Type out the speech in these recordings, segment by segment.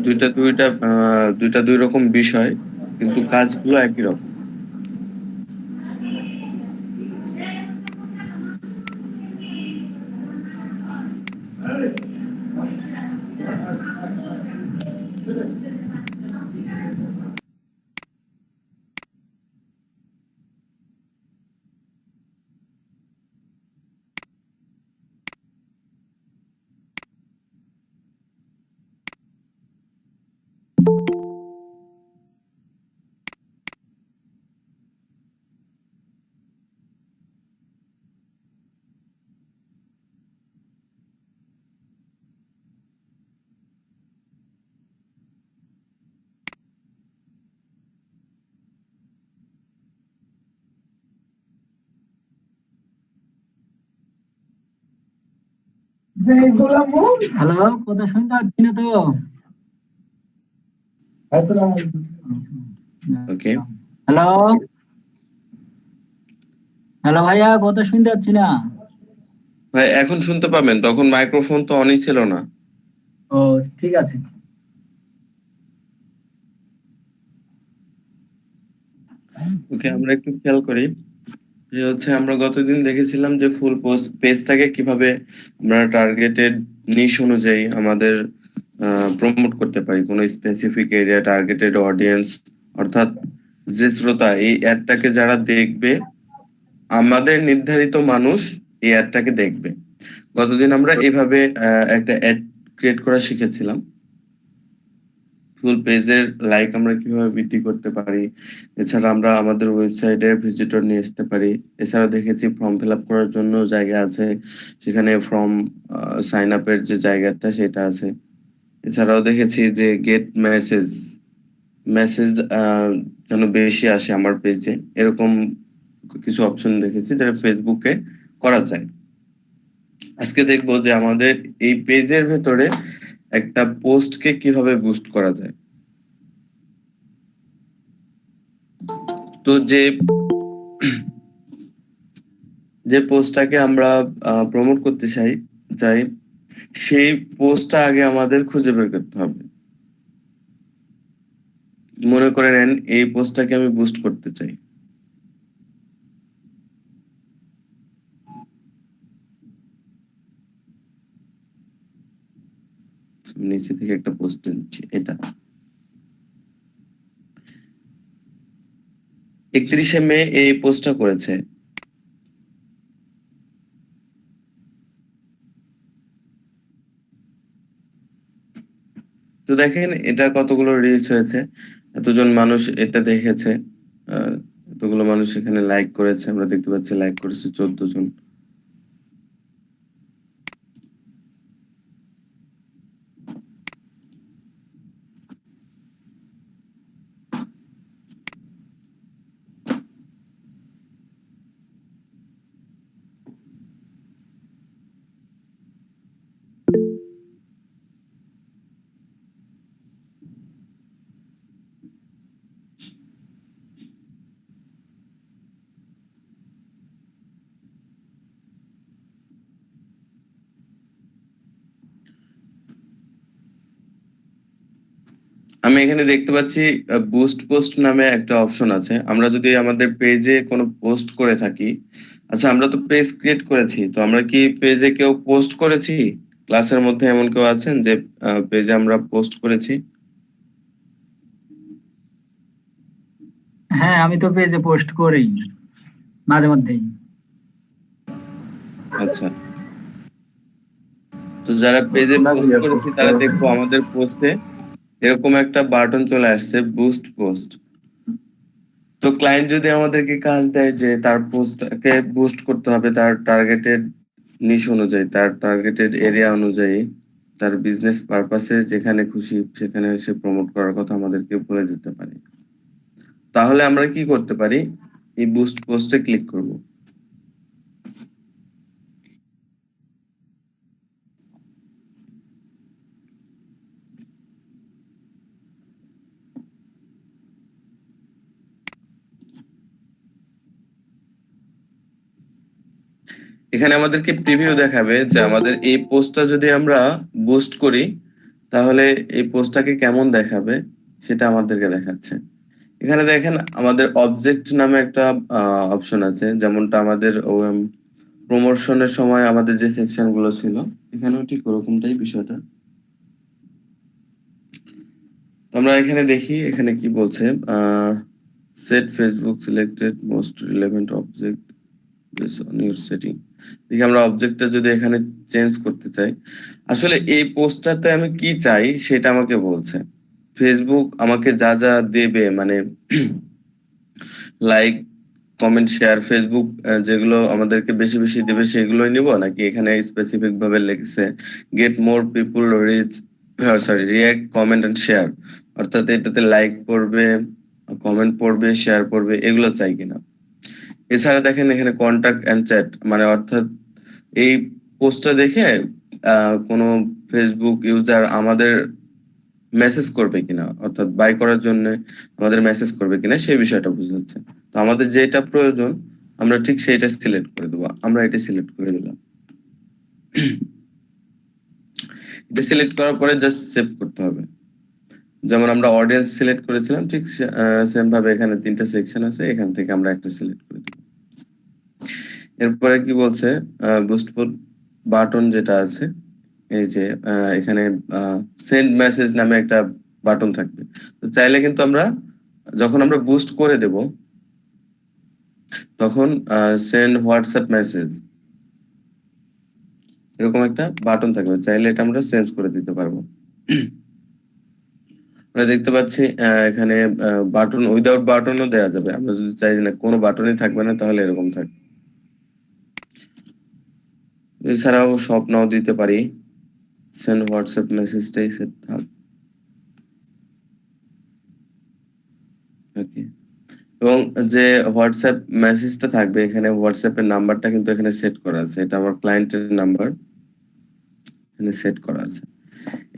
দুইটা দুই রকম বিষয়, কিন্তু কাজগুলো একই রকম। হ্যালো, কথা শুনতে পাচ্ছি না তো। ওকে, হ্যালো হ্যালো ভাইয়া, কথা শুনতে পাচ্ছি না। ভাই এখন শুনতে পাবেন, তখন মাইক্রোফোন তো অনই ছিল না। ও, ঠিক আছে। ওকে, আমরা একটু খেয়াল করি যে হচ্ছে আমরা গতদিন দেখেছিলাম যে ফুল পেজটাকে কিভাবে আমরা টার্গেটেড নিশ অনুযায়ী আমাদের প্রমোট করতে পারি, কোনো স্পেসিফিক এরিয়া, টার্গেটেড অডিয়েন্স, অর্থাৎ যে শ্রোতা এই অ্যাডটাকে যারা দেখবে, আমাদের নির্ধারিত মানুষ এই অ্যাডটাকে দেখবে। গতদিন আমরা এভাবে একটা অ্যাড ক্রিয়েট করা শিখেছিলাম। ফুল পেজের লাইক আমরা কিভাবে বৃদ্ধি করতে পারি, এছাড়া আমরা আমাদের ওয়েবসাইটে ভিজিটর নিয়ে আসতে পারি। এছাড়া দেখেছি ফর্ম ফিল আপ করার জন্য জায়গা আছে, সেখানে ফর্ম সাইন আপের যে জায়গাটা সেটা আছে। এছাড়াও দেখেছি যে গেট মেসেজ মেসেজ যেন বেশি আসে আমার পেজে, এরকম কিছু অপশন দেখেছি যেটা ফেসবুকে করা যায়। আজকে দেখবো যে আমাদের এই পেজের ভেতরে একটা পোস্টকে কিভাবে বুস্ট করা যায়। তো যে পোস্টটাকে আমরা প্রমোট করতে চাই, সেই পোস্টটা আগে আমাদের খুঁজে বের করতে হবে। মনে করে নেন এই পোস্টটাকে আমি বুস্ট করতে চাই, নিচে থেকে একটা পোস্ট নিচ্ছি, এটা 31শে মে এই পোস্টটা করেছে। তো দেখেন এটা কতগুলো রিচ হয়েছে, এতজন মানুষ এটা দেখেছে, আহ, এতগুলো মানুষ এখানে লাইক করেছে, আমরা দেখতে পাচ্ছি লাইক করেছে 14 জন। আমি এখানে দেখতে পাচ্ছি বুস্ট পোস্ট নামে একটা অপশন আছে। আমরা যদি আমাদের পেজে কোনো পোস্ট করে থাকি, আচ্ছা আমরা তো পেজ ক্রিয়েট করেছি, তো আমরা কি পেজে কেউ পোস্ট করেছি? ক্লাসের মধ্যে এমন কেউ আছেন যে পেজে আমরা পোস্ট করেছি? হ্যাঁ, আমি তো পেজে পোস্ট করি মাঝে মধ্যেই। আচ্ছা, তো যারা পেজে পোস্ট করেছি তারা দেখবো আমাদের পোস্টে এরকম একটা বাটন চলে আসছে, বুস্ট পোস্ট। তো ক্লায়েন্ট যদি আমাদেরকে কাজ দেয় যে তার পোস্টটাকে বুস্ট করতে হবে তার টার্গেটেড নিশ অনুযায়ী, তার টার্গেটেড এরিয়া অনুযায়ী, তার বিজনেস পারপাসে যেখানে খুশি সেখানে সে প্রমোট করার কথা আমাদেরকে বলে দিতে পারে, তাহলে আমরা কি করতে পারি? এই বুস্ট পোস্টে ক্লিক করব। এখানে আমাদেরকে প্রিভিউ দেখাবে যে আমাদের এই পোস্টটা যদি আমরা বুস্ট করি তাহলে এই পোস্টটাকে কেমন দেখাবে সেটা আমাদেরকে দেখাচ্ছে। এখানে দেখেন আমাদের অবজেক্ট নামে একটা অপশন আছে, যেমনটা আমাদের প্রমোশনের সময় আমাদের যে সেকশন গুলো ছিল, এখানেও ঠিক ওরকমটাই বিষয়টা। আমরা এখানে দেখি এখানে কি বলছে, set Facebook selected most relevant object base on your setting. দেখি আমরা অবজেক্টটা যদি এখানে চেঞ্জ করতে চাই, আসলে এই পোস্টটাতে আমি কি চাই সেটা আমাকে বলছে। ফেসবুক আমাকে যা যা দেবে, মানে লাইক কমেন্ট শেয়ার, ফেসবুক যেগুলো আমাদেরকে বেশি বেশি দেবে সেগুলোই নিব, নাকি এখানে স্পেসিফিক ভাবে লিখছে get more people reach, sorry, react comment and share, অর্থাৎ এটাতে লাইক পড়বে, কমেন্ট পড়বে, শেয়ার পড়বে, এগুলো চাই কিনা। এছাড়া দেখেন এখানে কন্টাক্ট এন্ড চ্যাট, মানে অর্থাৎ এই পোস্টটা দেখে কোনো ফেসবুক ইউজার আমাদের মেসেজ করবে কিনা, অর্থাৎ বাই করার জন্য আমাদের মেসেজ করবে কিনা সেই বিষয়টা বোঝাচ্ছে। তো আমাদের যেটা প্রয়োজন আমরা ঠিক সেইটা সিলেক্ট করে দেবো। আমরা এটা সিলেক্ট করে দিলাম। এটা সিলেক্ট করার পরে জাস্ট সেভ করতে হবে। যেমন আমরা অডিয়েন্স সিলেক্ট করেছিলাম, ঠিক সেম ভাবে এখানে 3টা সেকশন আছে, এখান থেকে আমরা একটা সিলেক্ট করে দেব। এরপরে কি বলছে, বুস্ট বাটন যেটা আছে, এই যে এখানে সেন্ড মেসেজ নামে একটা বাটন থাকবে। তো চাইলে কিন্তু আমরা যখন আমরা বুস্ট করে দেব তখন সেন্ড হোয়াটসঅ্যাপ মেসেজ এরকম একটা বাটন থাকবে, চাইলে এটা আমরা চেঞ্জ করে দিতে পারবো। আমরা দেখতে পাচ্ছি এখানে বাটন উইদাউট বাটনও দেওয়া যাবে। আমরা যদি চাই না কোনো বাটনই থাকবে না, তাহলে এরকম থাকবে। এছাড়াও সব নাও দিতে পারি, সেন্ড হোয়াটসঅ্যাপ মেসেজটাই সেট থাক। ওকে। এবং যে হোয়াটসঅ্যাপ মেসেজটা থাকবে, এখানে হোয়াটসঅ্যাপের নাম্বারটা কিন্তু এখানে সেট করা আছে, এটা আমার ক্লায়েন্টের নাম্বার এখানে সেট করা আছে।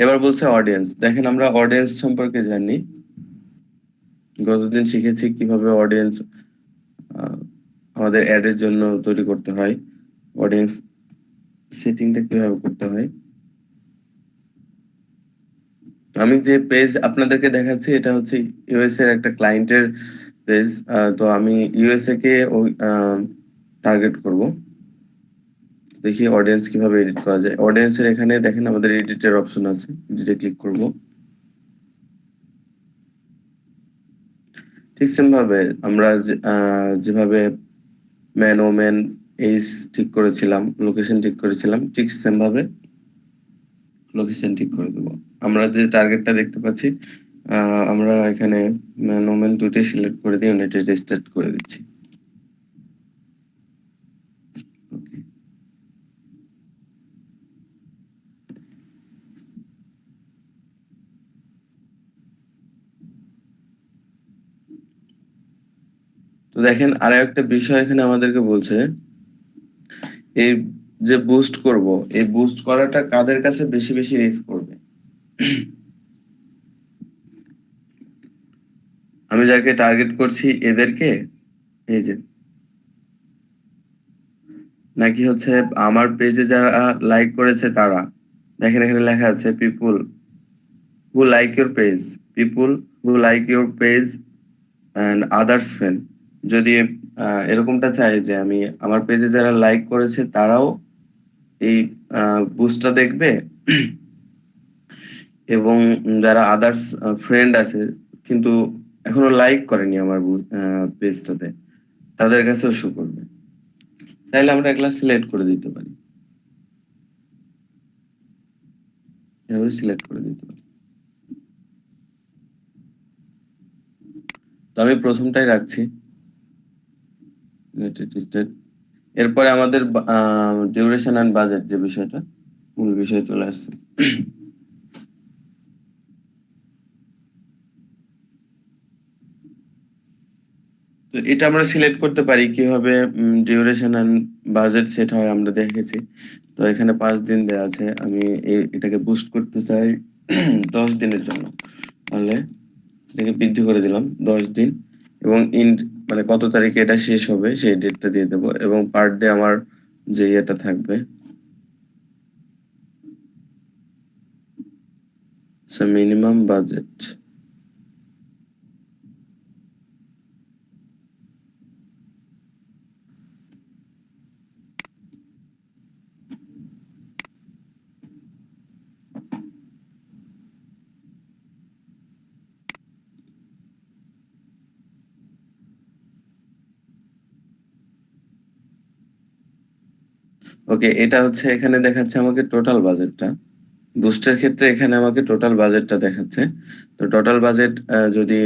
এবার বলছে অডিয়েন্স। দেখেন আমরা অডিয়েন্স সম্পর্কে জানি, গতদিন শিখেছি কিভাবে অডিয়েন্স আমাদের অ্যাড এর জন্য তৈরি করতে হয়, অডিয়েন্স সেটিংটা কিভাবে করতে হয়। আমি যে পেজ আপনাদেরকে দেখাচ্ছি এটা হচ্ছে ইউএস এর একটা ক্লায়েন্টের পেজ। তো আমি ইউএসএ কে টার্গেট করব। দেখি অডিয়েন্স কিভাবে এডিট করা যায়। অডিয়েন্স এর এখানে দেখেন আমাদের এডিটের অপশন আছে, এডিটে ক্লিক করব। ঠিক সেম ভাবে আমরা যেভাবে ম্যান ওমেন এইজ ঠিক করেছিলাম, লোকেশন ঠিক করেছিলাম, ঠিক সেম ভাবে লোকেশন ঠিক করে দেবো। আমরা যে টার্গেটটা দেখতে পাচ্ছি, আমরা এখানে ম্যান ওমেন দুটোই সিলেক্ট করে দিয়ে ইউনাইটেড স্টেট করে দিচ্ছি। ওকে। তো দেখেন আরো একটা বিষয় এখানে আমাদেরকে বলছে, এই যে বুস্ট করব, এই বুস্ট করাটা কাদের কাছে বেশি বেশি রিচ করবে। আমি যাকে টার্গেট করছি এদেরকে, এই যে, নাকি হচ্ছে আমার পেজে যারা লাইক করেছে তারা। দেখেন এখানে লেখা আছে people who like your page, people who like your page and others friend. যদি এরকমটা চাই যে আমি আমার পেজে যারা লাইক করেছে তারাও এই বুস্টটা দেখবে, এবং যারা আদার্স ফ্রেন্ড আছে কিন্তু এখনো লাইক করেনি আমার পেজটাতে, তাদের কাছেও শো করবে, চাইলে আমরা এগুলা সিলেক্ট করে দিতে পারি, এভাবে সিলেক্ট করে দিতে পারি। তো আমি প্রথমটাই রাখছি, ইউনাইটেড স্টেট। এরপরে আমাদের ডিউরেশন এন্ড বাজেট যে বিষয়টা, মূল বিষয় চলে আসছে। তো এটা আমরা সিলেক্ট করতে পারি কিভাবে, ডিউরেশন এন্ড বাজেট সেট হয় আমরা দেখেছি। তো এখানে 5 দিন দেওয়া আছে, আমি এটাকে বুস্ট করতে চাই 10 দিনের জন্য, তাহলে এটাকে বৃদ্ধি করে দিলাম 10 দিন, এবং মানে কত তারিখে এটা শেষ হবে সেই ডেটটা দিয়ে দেবো, এবং পার ডে আমার যে ইয়েটা থাকবে, মিনিমাম বাজেট। ওকে, এটা হচ্ছে এখানে দেখাচ্ছে আমাকে টোটাল বাজেটটা। বুস্টের ক্ষেত্রে এখানে আমাকে টোটাল বাজেটটা দেখাচ্ছে। তো টোটাল বাজেট যদি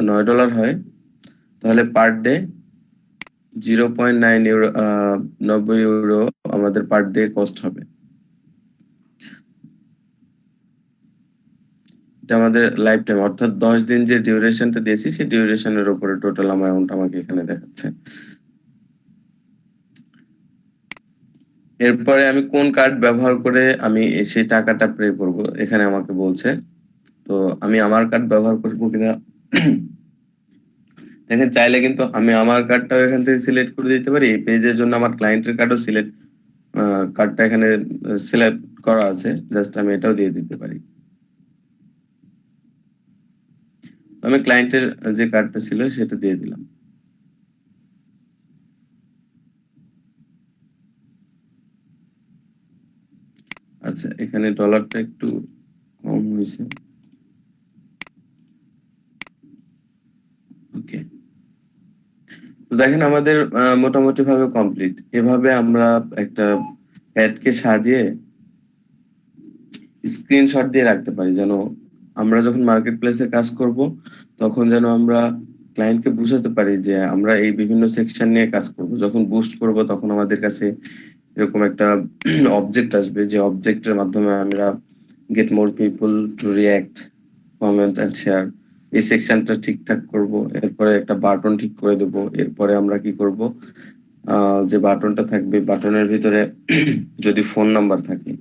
$9 হয়, তাহলে পার ডে 0.9 ইউরো, 90 ইউরো আমাদের পার ডে কস্ট হবে। এটা আমাদের লাইফ টাইম, অর্থাৎ 10 দিন যে ডিউরেশনটা দিয়েছি সেই ডিউরেশনের উপরে টোটাল অ্যামাউন্ট আমাকে এখানে দেখাচ্ছে। এরপরে আমি কোন কার্ড ব্যবহার করে আমি সেই টাকাটা পে করব এখানে আমাকে বলছে। তো আমি আমার কার্ড ব্যবহার করবো কিনা দেখেন, চাইলে কিন্তু আমি আমার কার্ডটাও এখান থেকে সিলেক্ট করে দিতে পারি। এই পেজের জন্য আমার ক্লায়েন্টের কার্ডও সিলেক্ট, কার্ডটা এখানে সিলেক্ট করা আছে, জাস্ট আমি এটাও দিয়ে দিতে পারি। আমি ক্লায়েন্টের যে কার্ডটা ছিল সেটা দিয়ে দিলাম। আচ্ছা, এখানে ডলারটা একটু কম হয়েছে। ওকে, তো দেখেন আমাদের মোটামুটি ভাবে কমপ্লিট। এভাবে আমরা একটা অ্যাডকে সাজিয়ে স্ক্রিনশট দিয়ে রাখতে পারি, যেন আমরা যখন মার্কেট প্লেসে কাজ করব তখন যেন আমরা ক্লায়েন্টকে বুঝাতে পারি যে আমরা এই বিভিন্ন সেকশন নিয়ে কাজ করব। যখন বুস্ট করব তখন আমাদের কাছে এরকম একটা অবজেক্ট আসবে, যে অবজেক্টের মাধ্যমে আমরা get more people to react, comment and share, এই সেকশনটা ঠিকঠাক করব। এরপরে একটা বাটন ঠিক করে দেব। এরপরে আমরা কি করব, যে বাটনটা থাকবে বাটনের ভিতরে যদি ফোন নাম্বার থাকে,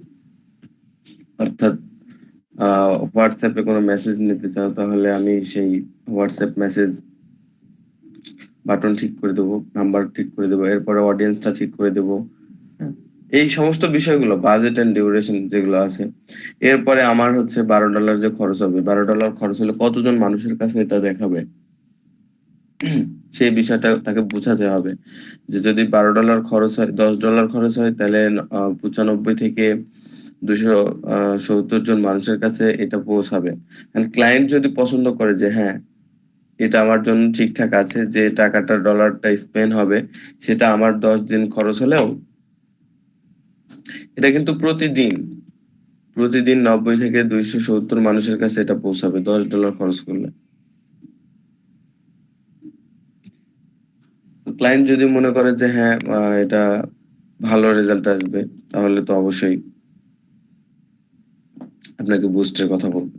অর্থাৎ হোয়াটসঅ্যাপে কোনো মেসেজ নিতে চাও, তাহলে আমি সেই হোয়াটসঅ্যাপ মেসেজ বাটন ঠিক করে দেবো, নাম্বার ঠিক করে দেবো, এরপরে অডিয়েন্সটা ঠিক করে দেবো। হ্যাঁ, এই সমস্ত বিষয়গুলো বাজেট এন্ড ডিউরেশন যেগুলো আছে। এরপরে আমার হচ্ছে $12 যে খরচ হবে, $12 খরচ হলে কতজন মানুষের কাছে এটা দেখাবে, সেই বিষয়টা তাকে বোঝাতে হবে। যে যদি $12 খরচ হয়, $10 খরচ হয়, তাহলে 95 থেকে 270 জন মানুষের কাছে এটা পৌঁছাবে। ক্লায়েন্ট যদি পছন্দ করে যে হ্যাঁ, এটা আমার জন্য ঠিকঠাক আছে, যে টাকাটা ডলারটা স্পেন্ড হবে সেটা আমার 10 দিন খরচ হলেও, এটা কিন্তু প্রতিদিন প্রতিদিন 90 থেকে 270 মানুষের কাছে এটা পৌঁছাবে $10 খরচ করলে। ক্লায়েন্ট যদি মনে করে যে হ্যাঁ, এটা ভালো রেজাল্ট আসবে, তাহলে তো অবশ্যই আপনাকে বুস্টের কথা বলবে।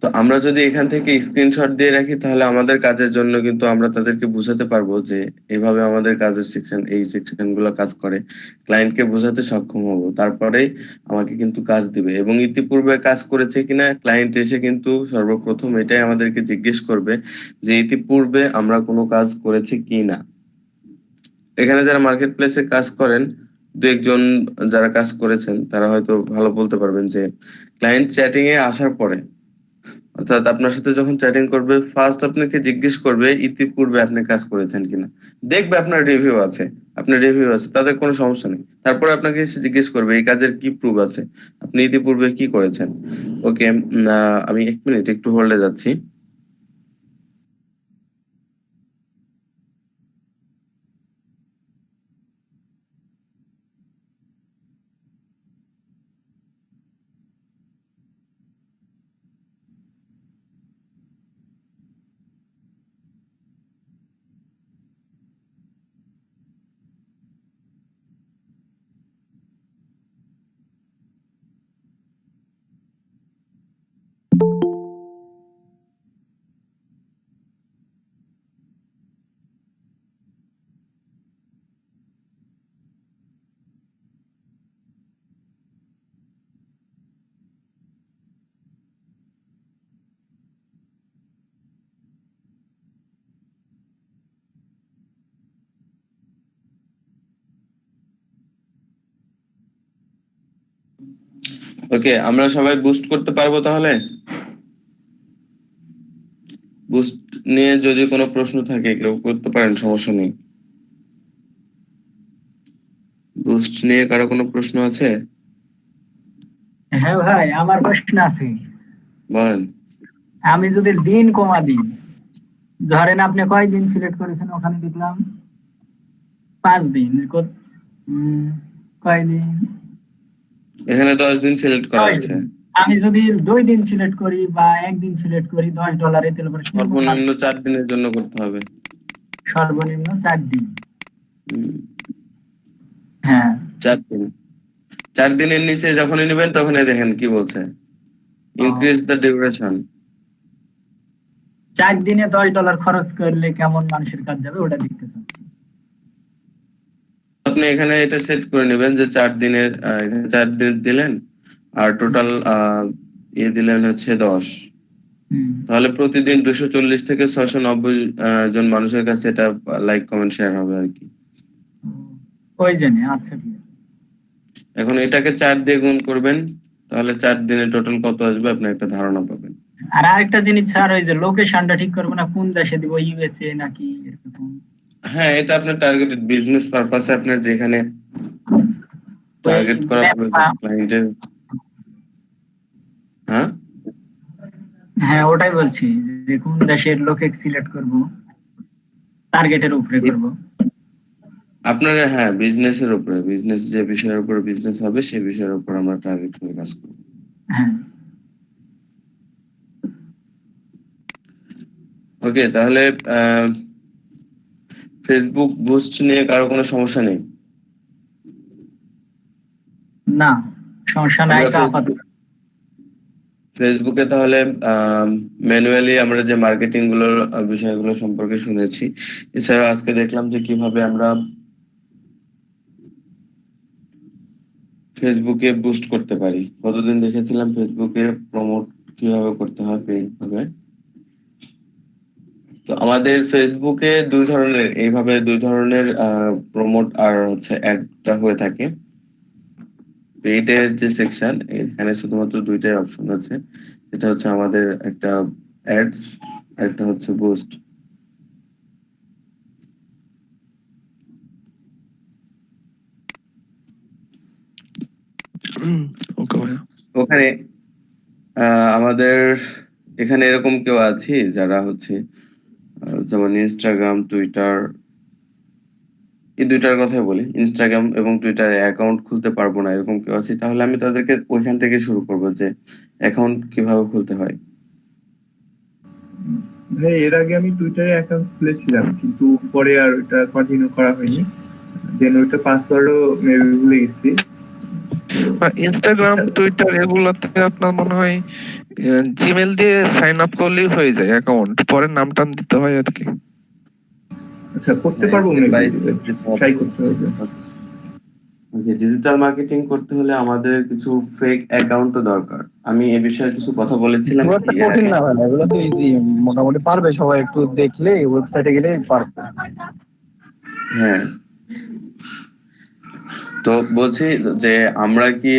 তো আমরা যদি এখান থেকে স্ক্রিনশট দিয়ে রাখি, তাহলে আমাদের কাজের জন্য কিন্তু আমরা তাদেরকে বুঝাতে পারবো যে এভাবে আমাদের কাজের সেকশন, এই সেকশন গুলো কাজ করে, ক্লায়েন্টকে বোঝাতে সক্ষম হব। তারপরেই আমাকে কিন্তু কাজ দিবে, এবং ইতিপূর্বে কাজ করেছে কিনা ক্লায়েন্ট এসে কিন্তু সর্বপ্রথম এটাই আমাদেরকে জিজ্ঞেস করবে, যে ইতিপূর্বে আমরা কোনো কাজ করেছি কি না। এখানে যারা মার্কেট প্লেসে কাজ করেন, দু একজন যারা কাজ করেছেন তারা হয়তো ভালো বলতে পারবেন যে ক্লায়েন্ট চ্যাটিং এ আসার পরে, অর্থাৎ আপনার সাথে যখন চ্যাটিং করবে, ফার্স্ট আপনাকে জিজ্ঞেস করবে ইতিপূর্বে আপনি কাজ করেছেন কিনা। দেখবে আপনার রিভিউ আছে, তাদের কোনো সমস্যা নেই। তারপরে আপনাকে এসে জিজ্ঞেস করবে এই কাজের কি প্রুফ আছে, আপনি ইতিপূর্বে কি করেছেন। ওকে, আমি 1 মিনিট একটু হোল্ডে যাচ্ছি। ওকে, আমরা সবাই বুস্ট করতে পারবো তাহলে? বুস্ট নিয়ে যদি কোনো প্রশ্ন থাকে কেউ করতে পারেন, সমস্যা নেই। বুস্ট নিয়ে কারো কোনো প্রশ্ন আছে? হ্যাঁ ভাই, আমার প্রশ্ন আছে। বলেন। আমি যদি দিন কমা দিই, ধরেন আপনি কয়দিন সিলেক্ট করেছেন, ওখানে দেখলাম 5 দিন। উম, কয়দিন? এখানে 10 দিন সিলেক্ট করা 6 দিন। আছে। আমি যদি 2 দিন সিলেক্ট করি বা একদিন সিলেক্ট করি, $10 তেল করে কিরকম লাভ? সর্বনিম্ন 4 দিনের জন্য করতে হবে। সর্বনিম্ন 4 দিন। হুম, হ্যাঁ। 4 দিন। 4 দিনের নিচে যখনই নেবেন তখনই দেখেন কি বলছে, ও, ইনক্রিজ দ্য ডিউরেশন। 4 দিনে $10 খরচ করলে কেমন মানুষের কাজ যাবে, ওটা দেখতে চাচ্ছি। আপনি এখানে এটা সেট করে নেবেন যে 4 দিনের, এখানে 4 দিন দিলেন, আর হুম, টোটাল দিলেন হচ্ছে 10। হুম। তাহলে প্রতিদিন 240 থেকে 690 জন মানুষের কাছে এটা লাইক কমেন্ট শেয়ার হবে আর কি। ও, ওই জন্য, আচ্ছা ঠিক আছে। এখন এটাকে 4 দিয়ে গুণ করবেন, তাহলে 4 দিনে টোটাল কত আসবে আপনি একটা ধারণা পাবেন। আর আরেকটা জিনিস স্যার, ওই যে লোকেশনটা ঠিক করবো না, কোন দেশে দিব, USA নাকি এরকম? হ্যাঁ, এটা আপনার টার্গেটেড বিজনেস পারপাসে, আপনার যেখানে ওই টার্গেট করা ম্যাপ। প্রয়োজন ক্লায়েন্টের। হ্যাঁ, হ্যাঁ, ওটাই বলছি, যে কোন দেশের লোকে সিলেক্ট করব, টার্গেটের উপরে করব। আপনার হ্যাঁ বিজনেসের উপরে, বিজনেস যে বিষয়ের উপর বিজনেস হবে সেই বিষয়ের উপর আমরা টার্গেট করে কাজ করব। হ্যাঁ। ওকে, তাহলে ফেসবুক বুস্ট নিয়ে কারো কোনো সমস্যা নেই? না, সমস্যা নাই আমরা তো আপাতত। ফেসবুকে তাহলে ম্যানুয়ালি আমরা যে মার্কেটিং গুলোর বিষয়গুলো সম্পর্কে শুনেছি, এছাড়া আজকে দেখলাম যে কিভাবে আমরা ফেসবুকে বুস্ট করতে পারি। কতদিন দেখেছিলাম ফেসবুকে প্রমোট কিভাবে করতে হয় পেইড ভাবে। তো আমাদের ফেসবুকে এইভাবে দুই ধরনের প্রমোট আর হচ্ছে অ্যাডটা হয়ে থাকে। পেইডের যে সেকশন, এখানে শুধুমাত্র দুইটাই অপশন আছে। এটা হচ্ছে আমাদের একটা অ্যাডস, আর একটা হচ্ছে বুস্ট। ওকে ভাইয়া। ওখানে আমাদের এখানে এরকম কেউ আছি যারা হচ্ছে যেমন ইনস্টাগ্রাম, টুইটার, এই দুইটার কথাই বলি, ইনস্টাগ্রাম এবং টুইটারে অ্যাকাউন্ট খুলতে পারবো না এরকম কেউ আছি, তাহলে আমি তাদেরকে ওইখান থেকে শুরু করব যে অ্যাকাউন্ট কিভাবে খুলতে হয়। ভাই এর আগে আমি টুইটারে অ্যাকাউন্ট খুলেছিলাম, কিন্তু পরে আর ওটা কন্টিনিউ করা হয়নি। দেন ওইটা পাসওয়ার্ডও মেবি ভুলে গেছি। ইনস্টাগ্রাম, টুইটার এগুলাতে আপনার মনে হয় জিমেল দিয়ে সাইন আপ করলেই হয়ে যায় অ্যাকাউন্ট, পরে নাম টাম দিতে হয় আর কি। আচ্ছা, করতে হ্যাঁ, পারবো step by মেবি, step যেতে হবে। ট্রাই করতে হবে। ডিজিটাল মার্কেটিং করতে হলে আমাদের কিছু ফেক অ্যাকাউন্টও দরকার। আমি এ বিষয়ে কিছু কথা বলেছিলাম খুব কি একটা এর কঠিন আগে? না ভাই, এগুলো তো ইজি, মোটামুটি পারবে সবাই, একটু দেখলে ওয়েবসাইটে গেলে পারবে। হ্যাঁ, তো বলছি যে আমরা কি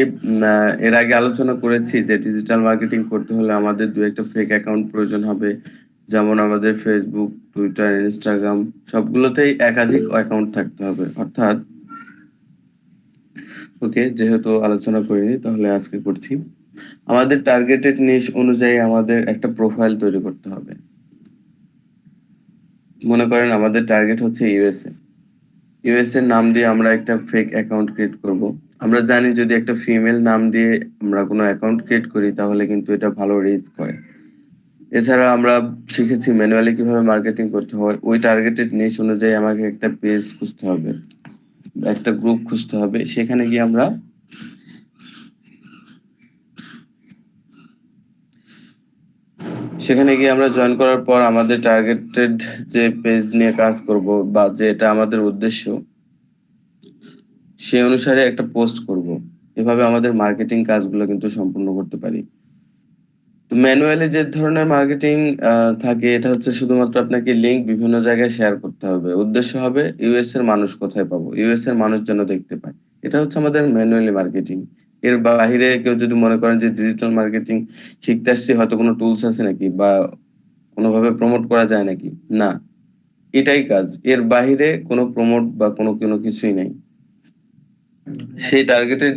এর আগে আলোচনা করেছি যে ডিজিটাল মার্কেটিং করতে হলে আমাদের দু একটা ফেক অ্যাকাউন্ট প্রয়োজন হবে। যেমন আমাদের ফেসবুক, টুইটার, ইনস্টাগ্রাম সবগুলোতেই একাধিক অ্যাকাউন্ট থাকতে হবে। অর্থাৎ, ওকে, যেহেতু আলোচনা করিনি তাহলে আজকে করছি। আমাদের টার্গেটেড নিশ অনুযায়ী আমাদের একটা প্রোফাইল তৈরি করতে হবে। মনে করেন আমাদের টার্গেট হচ্ছে ইউএসএ। ইউএসএ নাম দিয়ে আমরা একটা ফেক অ্যাকাউন্ট ক্রিয়েট করব। আমরা জানি যদি একটা ফিমেল নাম দিয়ে আমরা কোনো অ্যাকাউন্ট ক্রিয়েট করি তাহলে কিন্তু এটা ভালো রিচ করে। এছাড়া আমরা শিখেছি ম্যানুয়ালি কিভাবে মার্কেটিং করতে হয়। ওই টার্গেটেড নিশ অনুযায়ী আমাকে একটা পেজ খুঁজতে হবে, একটা গ্রুপ খুঁজতে হবে। সেখানে গিয়ে আমরা জয়েন করার পর আমাদের টার্গেটেড যে পেজ নিয়ে কাজ করব বা যেটা আমাদের উদ্দেশ্য, সেই অনুসারে একটা পোস্ট করব। এভাবে আমাদের মার্কেটিং কাজগুলো কিন্তু সম্পূর্ণ করতে পারি। ম্যানুয়ালি যে ধরনের মার্কেটিং থাকে, এটা হচ্ছে শুধুমাত্র আপনাকে লিংক বিভিন্ন জায়গায় শেয়ার করতে হবে। উদ্দেশ্য হবে ইউএস এর মানুষ কোথায় পাবো, ইউএস এর মানুষ যেন দেখতে পায়। এটা হচ্ছে আমাদের ম্যানুয়ালি মার্কেটিং। এর বাইরে কেউ যদি মনে করেন যে ডিজিটাল মার্কেটিং শিখতে আসছি, হয়তো কোনো টুলস আছে নাকি বা কোনোভাবে প্রমোট করা যায় নাকি, না, এটাই কাজ, এর বাইরে কোনো প্রমোট বা কোনো কোনো কিছুই নাই। সেই টার্গেটেড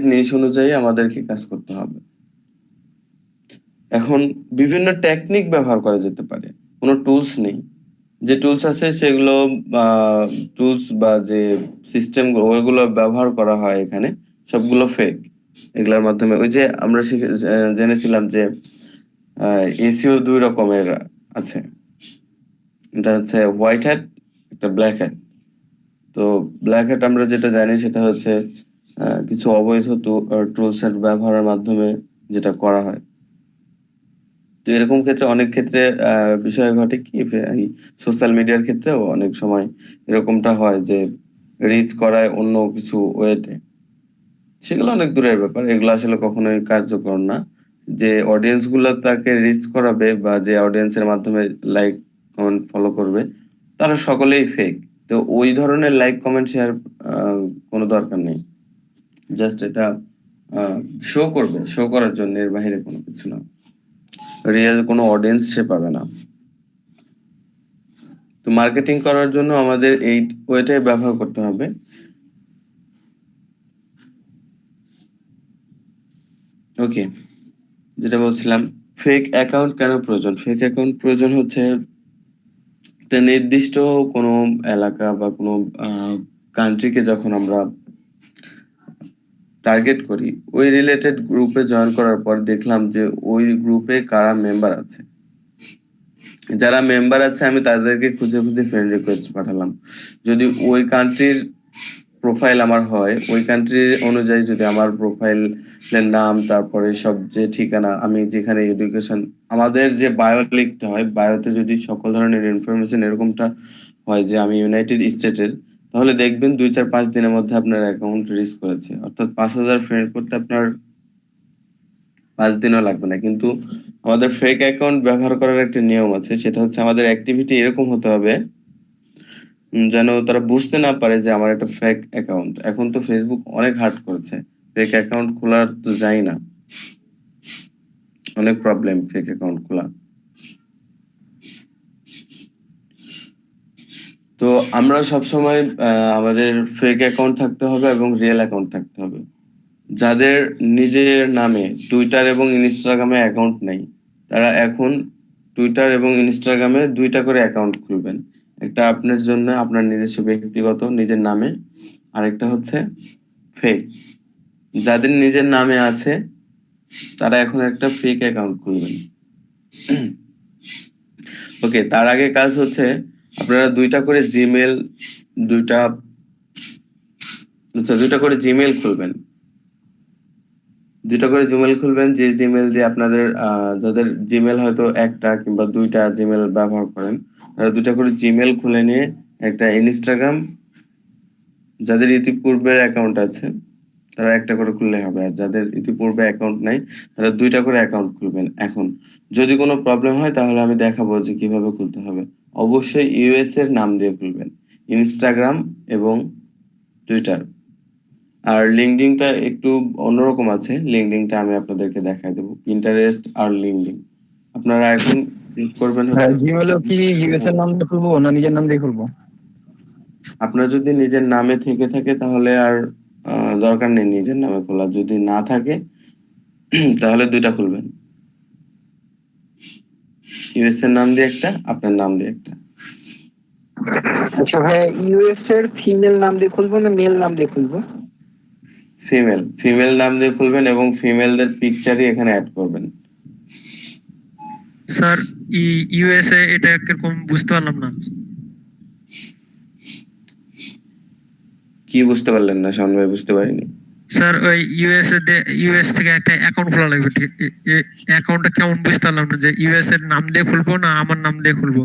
নিশ অনুযায়ী আমাদেরকে কাজ করতে হবে। এখন বিভিন্ন টেকনিক ব্যবহার করা যেতে পারে, কোনো টুলস নেই, যে টুলস আছে সেগুলো টুলস বা যে সিস্টেম ওইগুলো ব্যবহার করা হয় এখানে সবগুলো ফেক। এগুলোর মাধ্যমে ওই যে আমরা জেনেছিলাম যে এসিও 2 রকমের আছে, এটা হচ্ছে হোয়াইট হ্যাট, একটা ব্ল্যাক হ্যাট। তো ব্ল্যাক হ্যাট আমরা যেটা জানি সেটা হচ্ছে কিছু অবৈধ টুলস এর ব্যবহারের মাধ্যমে যেটা করা হয়। তো এরকম ক্ষেত্রে অনেক ক্ষেত্রে বিষয় ঘটে কি, সোশ্যাল মিডিয়ার ক্ষেত্রেও অনেক সময় এরকমটা হয় যে রিচ করায় অন্য কিছু ওয়েতে, সেগুলো অনেক দূরের ব্যাপার, এগুলো আসলে কখনোই কার্যকর না। যে অডিয়েন্স গুলো তাকে রিচ করাবে বা যে অডিয়েন্সের মাধ্যমে লাইক কমেন্ট ফলো করবে তারা সকলেই ফেক। তো ওই ধরনের লাইক কমেন্ট শেয়ার কোনো দরকার নেই, জাস্ট এটা শো করবে, শো করার জন্য, এর বাইরে কোনো কিছু না, রিয়েল কোনো অডিয়েন্স সে পাবে না। তো মার্কেটিং করার জন্য আমাদের এই ওয়েটাই ব্যবহার করতে হবে। ওকে, যেটা বলছিলাম, ফেক অ্যাকাউন্ট কেন প্রয়োজন? ফেক অ্যাকাউন্ট প্রয়োজন হচ্ছে একটা নির্দিষ্ট কোনো এলাকা বা কোনো কান্ট্রিকে যখন আমরা টার্গেট করি, ওই রিলেটেড গ্রুপে জয়েন করার পর দেখলাম যে ওই গ্রুপে কারা মেম্বার আছে, যারা মেম্বার আছে আমি তাদেরকে খুঁজে খুঁজে ফ্রেন্ড রিকোয়েস্ট পাঠালাম। যদি ওই কান্ট্রির প্রোফাইল আমার হয়, ওই কান্ট্রির অনুযায়ী যদি আমার প্রোফাইলের নাম, তারপরে সব যে ঠিকানা, আমি যেখানে এডুকেশন, আমাদের যে বায়ো লিখতে হয়, বায়োতে যদি সকল ধরনের ইনফরমেশন এরকমটা হয় যে আমি ইউনাইটেড স্টেটের, তাহলে দেখবেন 2-4-5 দিনের মধ্যে আপনার অ্যাকাউন্ট রিচ করেছে। অর্থাৎ 5,000 ফ্রেন্ড করতে আপনার 5 দিনও লাগবে না। কিন্তু আমাদের ফেক অ্যাকাউন্ট ব্যবহার করার একটা নিয়ম আছে, সেটা হচ্ছে আমাদের অ্যাক্টিভিটি এরকম হতে হবে যেন তারা বুঝতে না পারে যে আমার একটা ফেক অ্যাকাউন্ট। এখন তো ফেসবুক অনেক হার্ড করেছে, ফেক অ্যাকাউন্ট খোলার তো যায় না, অনেক প্রবলেম ফেক অ্যাকাউন্ট খোলা। তো আমরা সবসময় আমাদের ফেক অ্যাকাউন্ট থাকতে হবে এবং রিয়েল অ্যাকাউন্ট থাকতে হবে। যাদের নিজের নামে টুইটার এবং ইনস্টাগ্রামে অ্যাকাউন্ট নাই, তারা এখন টুইটার এবং ইনস্টাগ্রামে 2টা করে অ্যাকাউন্ট খুলবেন। একটা আপনার জন্য, আপনার নিজস্ব ব্যক্তিগত নিজের নামে, আরেকটা হচ্ছে ফেক। যাদের নিজের নামে আছে তারা এখন একটা ফেক অ্যাকাউন্ট খুলবেন। ওকে, তার আগে কাজ হচ্ছে আপনারা 2টা করে জিমেল, 2টা করে জিমেল খুলবেন। 2টা করে জিমেল খুলবেন, যে জিমেল দিয়ে আপনাদের যাদের জিমেল হয়তো একটা কিংবা 2টা জিমেল ব্যবহার করেন, তারা 2টা করে জিমেল খুলে নিয়ে একটা ইনস্টাগ্রাম, যাদের ইতিপূর্বের অ্যাকাউন্ট আছে তারা একটা করে খুললে হবে, আর যাদের ইতিপূর্বে অ্যাকাউন্ট নাই তারা 2টা করে অ্যাকাউন্ট খুলবেন। এখন যদি কোনো প্রবলেম হয় তাহলে আমি দেখাবো যে কিভাবে খুলতে হবে। অবশ্যই ইউএস এর নাম দিয়ে খুলবেন, ইনস্টাগ্রাম এবং টুইটার। আর লিঙ্কডিনটা একটু অন্যরকম আছে, লিঙ্কডিনটা আমি আপনাদেরকে দেখাই দেবো, পিন্টারেস্ট আর লিঙ্কডিন। আপনারা এখন ক্লিক করবেন হচ্ছে, জিমেলও কি ইউএস এর নাম দিয়ে খুলবো না নিজের নাম দিয়ে খুলবো? আপনার যদি নিজের নামে থেকে থাকে তাহলে আর দরকার নেই নিজের নামে খোলা, যদি না থাকে তাহলে 2টা খুলবেন, ইউএস এর নাম দিয়ে একটা, আপনার নাম দিয়ে একটা। আচ্ছা ভাই, ইউএস এর ফিমেল নাম দিয়ে খুলবো না মেল নাম দিয়ে খুলবো? ফিমেল নাম দিয়ে খুলবেন এবং ফিমেলদের পিকচারই এখানে অ্যাড করবেন। স্যার ইউএসএ এটা কিরকম বুঝতে পারলাম না। কি বুঝতে পারলেন না শাওন ভাই? বুঝতে পারিনি। স্যার ওই ইউএস থেকে একটা অ্যাকাউন্ট খোলা লাগবে, অ্যাকাউন্টটা কেমন বুঝতে পারলাম না, যে ইউএস এর নাম দিয়ে খুলবো না আমার নাম দিয়ে খুলবো?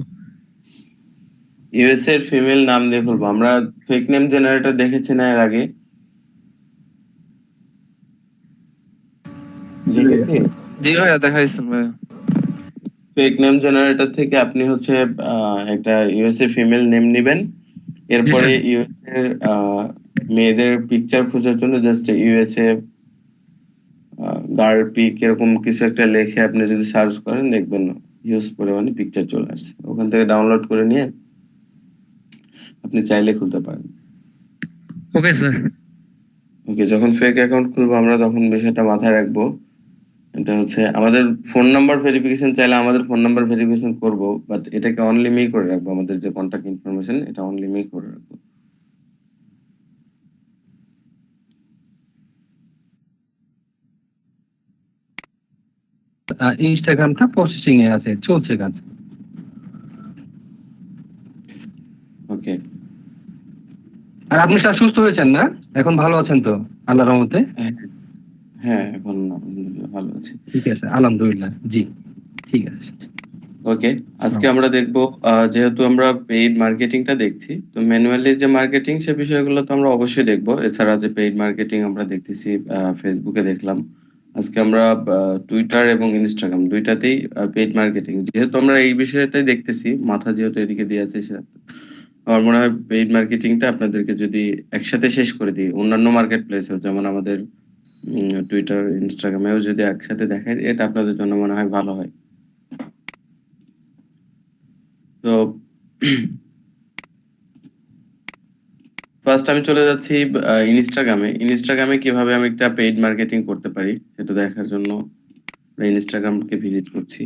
ইউএস এর ফিমেল নাম দিয়ে খুলবো। আমরা ফেক নেম জেনারেটর দেখেছি না এর আগে? দেখেছি। জি ভাইয়া, দেখাইছেন ভাইয়া। ফেক নেম জেনারেটর থেকে আপনি হচ্ছে একটা ইউএস এর ফিমেল নেম নেবেন, এরপরে ইউএস এর মেয়েদের পিকচার খোঁজার জন্য জাস্ট ইউএসএ গার্ল পিক এরকম কিছু একটা লিখে আপনি যদি সার্চ করেন দেখবেন হিউজ পরিমাণে পিকচার চলে আসছে, ওখান থেকে ডাউনলোড করে নিয়ে আপনি চাইলে খুলতে পারেন। Okay sir. ওকে, যখন ফেক অ্যাকাউন্ট খুলবো আমরা তখন বিষয়টা মাথায় রাখবো। এটা হচ্ছে আমাদের ফোন নাম্বার ভেরিফিকেশন, চাইলে আমাদের ফোন নাম্বার ভেরিফিকেশন করবো, বাট এটাকে অনলি মি করে রাখবো, আমাদের যে কন্টাক্ট ইনফরমেশন এটা অনলি মি করে রাখবো। ইনস্টাগ্রামটা প্রসেসিং এ আছে, চলছে কাজ। ওকে, আর আপনি স্যার সুস্থ হয়েছেন না? এখন ভালো আছেন তো আল্লাহর রহমতে? হ্যাঁ এখন আলহামদুলিল্লাহ ভালো আছি। ঠিক আছে, আলহামদুলিল্লাহ। জি, ঠিক আছে। ওকে, আজকে আমরা দেখবো যেহেতু আমরা পেইড মার্কেটিংটা দেখছি, তো ম্যানুয়ালি যে মার্কেটিং সে বিষয়গুলো তো আমরা অবশ্যই দেখবো। এছাড়া যে পেইড মার্কেটিং আমরা দেখতেছি ফেসবুকে দেখলাম, আজকে আমরা টুইটার এবং ইনস্টাগ্রাম দুইটাতেই পেইড মার্কেটিং, যেহেতু আমরা এই বিষয়টাই দেখতেছি, মাথা যেহেতু এদিকে দিয়ে আছে, আমার মনে হয় পেইড মার্কেটিংটা আপনাদেরকে যদি একসাথে শেষ করে দিই, অন্যান্য মার্কেট প্লেসেও যেমন আমাদের টুইটার ইনস্টাগ্রামেও যদি একসাথে দেখাই, এটা আপনাদের জন্য মনে হয় ভালো হয়। তো ফার্স্ট আমি চলে যাচ্ছি ইনস্টাগ্রামে কিভাবে আমি একটা পেইড মার্কেটিং করতে পারি সেটা দেখার জন্য ইনস্টাগ্রামকে ভিজিট করছি।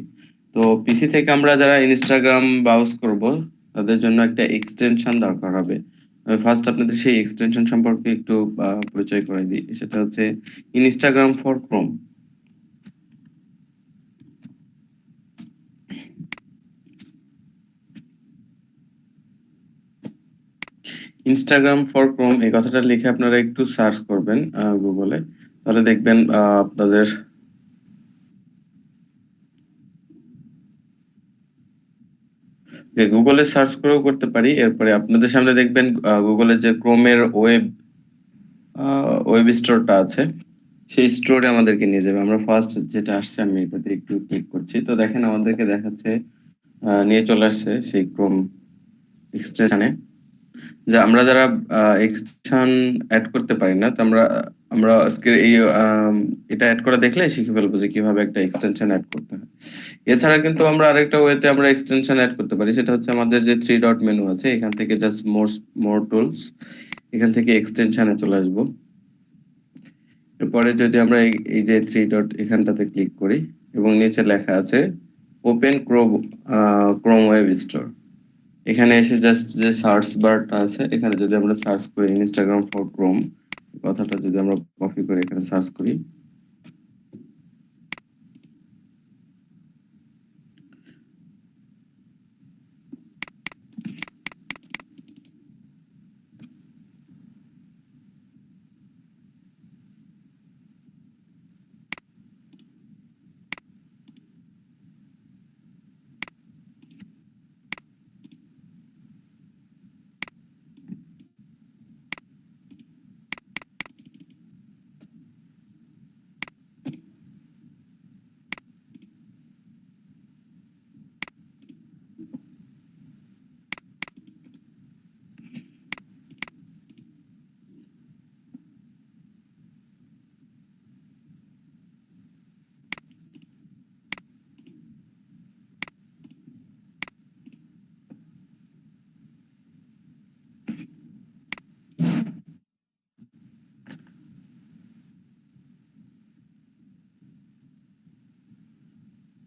তো পিসি থেকে আমরা যারা ইনস্টাগ্রাম ব্রাউজ করব তাদের জন্য একটা এক্সটেনশন দরকার হবে। আমি ফার্স্ট আপনাদের সেই এক্সটেনশন সম্পর্কে একটু পরিচয় করে দিই, সেটা হচ্ছে Instagram for Chrome. Instagram for Chrome এই কথাটা লিখে আপনারা একটু সার্চ করবেন গুগলে, তাহলে দেখবেন আপনাদের গুগলে সার্চ করেও করতে পারি। এরপরে আপনাদের সামনে দেখবেন গুগলের যে ক্রোমের ওয়েব স্টোরটা আছে, সেই স্টোরে আমাদেরকে নিয়ে যাবে। আমরা ফার্স্ট যেটা আসছে আমি এটাতে একটু ক্লিক করছি, তো দেখেন আমাদেরকে দেখাচ্ছে নিয়ে চলে আসছে সেই ক্রোম এক্সটেনশনে। যে আমরা যারা এক্সটেনশন অ্যাড করতে পারি না, তো আমরা আমরা আজকে এই এটা অ্যাড করা দেখলে শিখে ফেলবো যে কিভাবে একটা এক্সটেনশন অ্যাড করতে হয়। এছাড়া কিন্তু আমরা আরেকটা ওয়েতে আমরা এক্সটেনশন অ্যাড করতে পারি, সেটা হচ্ছে আমাদের যে 3 ডট মেনু আছে এখান থেকে জাস্ট মোর টুলস, এখান থেকে এক্সটেনশনে চলে আসবো। এরপরে যদি আমরা এই যে 3 ডট এখানটাতে ক্লিক করি এবং নিচে লেখা আছে ওপেন ক্রোম ওয়েব স্টোর, এখানে এসে জাস্ট যে সার্চ বারটা আছে এখানে যদি আমরা সার্চ করি ইনস্টাগ্রাম ফর ক্রোম কথাটা যদি আমরা কপি করে এখানে সার্চ করি,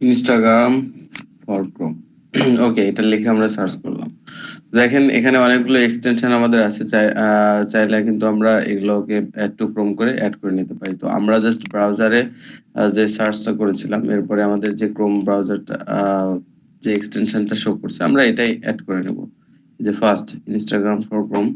ইনস্টাগ্রাম ফর ক্রোম ওকে, এটা লিখে আমরা সার্চ করলাম। দেখেন এখানে অনেকগুলো এক্সটেনশন আমাদের আছে, চাইলে কিন্তু আমরা এগুলোকে অ্যাড টু ক্রোম করে অ্যাড করে নিতে পারি। তো আমরা জাস্ট ব্রাউজারে যে সার্চটা করেছিলাম এরপরে আমাদের যে ক্রোম ব্রাউজারটা যে এক্সটেনশনটা শো করছে আমরা এটাই অ্যাড করে নেব। যে ফার্স্ট ইনস্টাগ্রাম ফর ক্রোম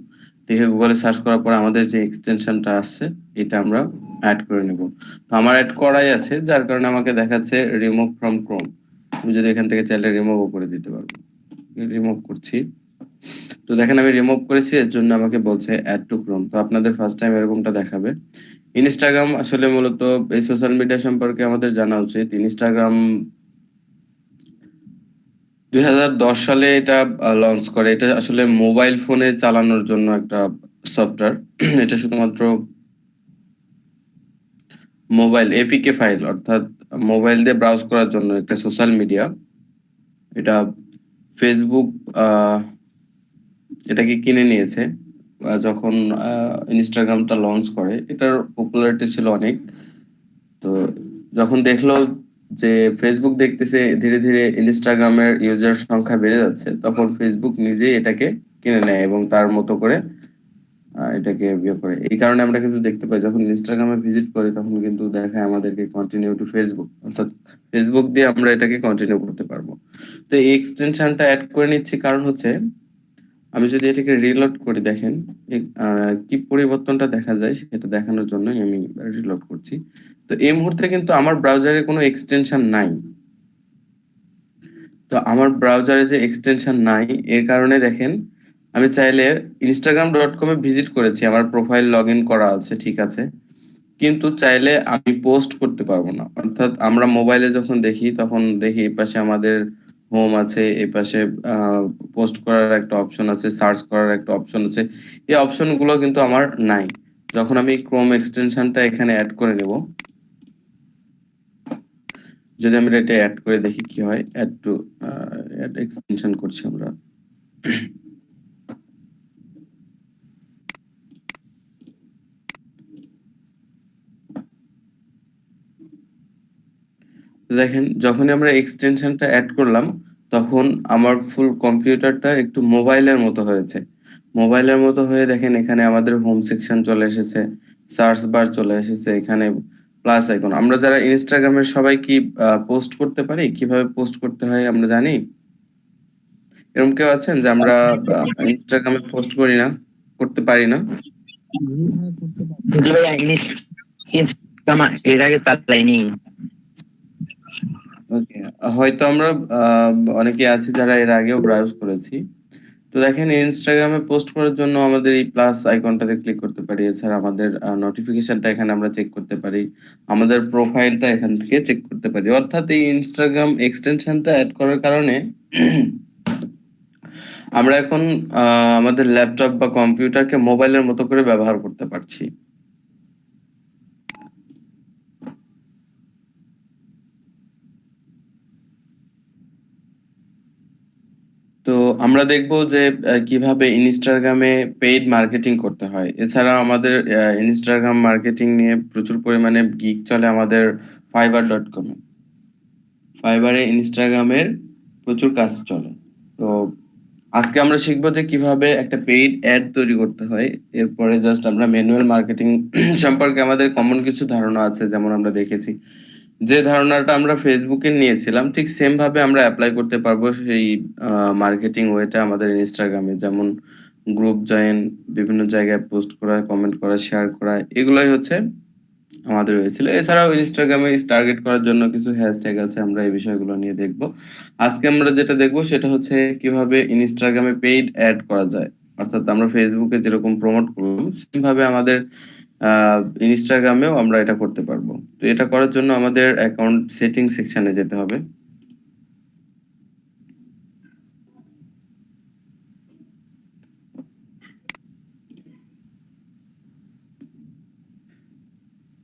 লিখে গুগলে সার্চ করার পর আমাদের যে এক্সটেনশনটা আসছে এটা আমরা অ্যাড করে নেব। তো আমার অ্যাড করাই আছে, যার কারণে আমাকে দেখাচ্ছে রিমুভ ফ্রম ক্রোম। আমি যদি এখান থেকে চাইলে রিমুভও করে দিতে পারবো, রিমুভ করছি। তো দেখেন আমি রিমুভ করেছি, এর জন্য আমাকে বলছে অ্যাড টু ক্রোম। তো আপনাদের ফার্স্ট টাইম এরকমটা দেখাবে। ইনস্টাগ্রাম আসলে মূলত এই সোশ্যাল মিডিয়া সম্পর্কে আমাদের জানা উচিত। ইনস্টাগ্রাম 2010 সালে এটা লঞ্চ করে। এটা আসলে মোবাইল ফোনে চালানোর জন্য একটা সফটওয়্যার। এটা শুধুমাত্র মোবাইল এপিকে ফাইল, অর্থাৎ মোবাইল দিয়ে ব্রাউজ করার জন্য একটা সোশ্যাল মিডিয়া। এটা ফেসবুক এটাকে কিনে নিয়েছে যখন ইনস্টাগ্রামটা লঞ্চ করে। এটার পপুলারিটি ছিল অনেক। তো যখন দেখলো যে ফেসবুক দেখতেছে ধীরে ধীরে ইনস্টাগ্রামের ইউজার সংখ্যা বেড়ে যাচ্ছে, তখন ফেসবুক নিজেই এটাকে কিনে নেয় এবং তার মতো করে এটাকে ইয়ে করে। এই কারণে আমরা কিন্তু দেখতে পাই যখন ইনস্টাগ্রামে ভিজিট করি তখন কিন্তু দেখায় আমাদেরকে কন্টিনিউ টু ফেসবুক, অর্থাৎ ফেসবুক দিয়ে আমরা এটাকে কন্টিনিউ করতে পারবো। তো এই এক্সটেনশনটা অ্যাড করে নিচ্ছি কারণ হচ্ছে আমি যদি এটাকে রিলোড করি, দেখেন কি পরিবর্তনটা দেখা যায় সেটা দেখানোর জন্য আমি রিলোড করছি। তো এই মুহূর্তে কিন্তু আমার ব্রাউজারে কোনো এক্সটেনশন নাই। তো আমার ব্রাউজারে যে এক্সটেনশন নাই এর কারণে দেখেন আমি চাইলে instagram.com-এ ভিজিট করেছি, আমার প্রোফাইল লগ ইন করা আছে, ঠিক আছে, কিন্তু চাইলে আমি পোস্ট করতে পারবো না। অর্থাৎ আমরা মোবাইলে যখন দেখি তখন দেখি এই পাশে আমাদের হোম আছে, এই পাশে পোস্ট করার একটা অপশন আছে, সার্চ করার একটা অপশন আছে। এই অপশন গুলো কিন্তু আমার নাই। যখন আমি ক্রোম এক্সটেনশনটা এখানে অ্যাড করে নেব, যদি আমরা এটা অ্যাড করে দেখি কি হয়, অ্যাড টু অ্যাড এক্সটেনশন করছি আমরা। দেখেন যখনই আমরা এক্সটেনশনটা অ্যাড করলাম তখন আমার ফুল কম্পিউটারটা একটু মোবাইলের মতো হয়েছে। মোবাইলের মতো হয়ে দেখেন এখানে আমাদের হোম সেকশন চলে এসেছে, সার্চ বার চলে এসেছে, এখানে প্লাস আইকন। আমরা যারা ইনস্টাগ্রামের সবাই কি পোস্ট করতে পারি? কিভাবে পোস্ট করতে হয় আমরা জানি? এরকম কেউ আছেন যে আমরা ইনস্টাগ্রামে পোস্ট করি না, করতে পারি না? জি ভাইয়া, ইনস্টাগ্রাম এর আগে চালাইনি। ওকে, হয়তো আমরা অনেকে আছি যারা এর আগেও ব্রাউজ করেছি। তো দেখেন ইনস্টাগ্রামে পোস্ট করার জন্য আমাদের এই প্লাস আইকনটাতে ক্লিক করতে পারি। এছাড়া আমাদের নোটিফিকেশনটা এখানে আমরা চেক করতে পারি, আমাদের প্রোফাইলটা এখান থেকে চেক করতে পারি। অর্থাৎ এই ইনস্টাগ্রাম এক্সটেনশনটা অ্যাড করার কারণে আমরা এখন আমাদের ল্যাপটপ বা কম্পিউটারকে মোবাইলের মতো করে ব্যবহার করতে পারছি। তো আমরা দেখবো যে কিভাবে ইনস্টাগ্রামে পেইড মার্কেটিং করতে হয়। এছাড়া আমাদের ইনস্টাগ্রাম মার্কেটিং নিয়ে প্রচুর পরিমাণে গিগ চলে আমাদের fiverr.com-এ। ফাইবারে ইনস্টাগ্রামের প্রচুর কাজ চলে। তো আজকে আমরা শিখবো যে কিভাবে একটা পেইড অ্যাড তৈরি করতে হয়। এরপরে জাস্ট আমরা ম্যানুয়াল মার্কেটিং সম্পর্কে আমাদের কমন কিছু ধারণা আছে, যেমন আমরা দেখেছি যে ধারণাটা আমরা ফেসবুকে নিয়েছিলাম ঠিক সেম ভাবে আমরা অ্যাপ্লাই করতে পারবো সেই মার্কেটিং ওয়েটা আমাদের ইনস্টাগ্রামে, যেমন গ্রুপ জয়েন, বিভিন্ন জায়গায় পোস্ট করা, কমেন্ট করা, শেয়ার করা, এগুলাই হচ্ছে আমাদের হয়েছিল। এছাড়াও ইনস্টাগ্রামে টার্গেট করার জন্য কিছু হ্যাশট্যাগ আছে, আমরা এই বিষয়গুলো নিয়ে দেখব। আজকে আমরা যেটা দেখবো সেটা হচ্ছে কিভাবে ইনস্টাগ্রামে পেইড অ্যাড করা যায়। অর্থাৎ আমরা ফেসবুকে যেরকম প্রমোট করলাম সেম ভাবে আমাদের ইনস্টাগ্রামেও আমরা এটা করতে পারবো। তো এটা করার জন্য আমাদের অ্যাকাউন্ট সেটিং সেকশনে যেতে হবে।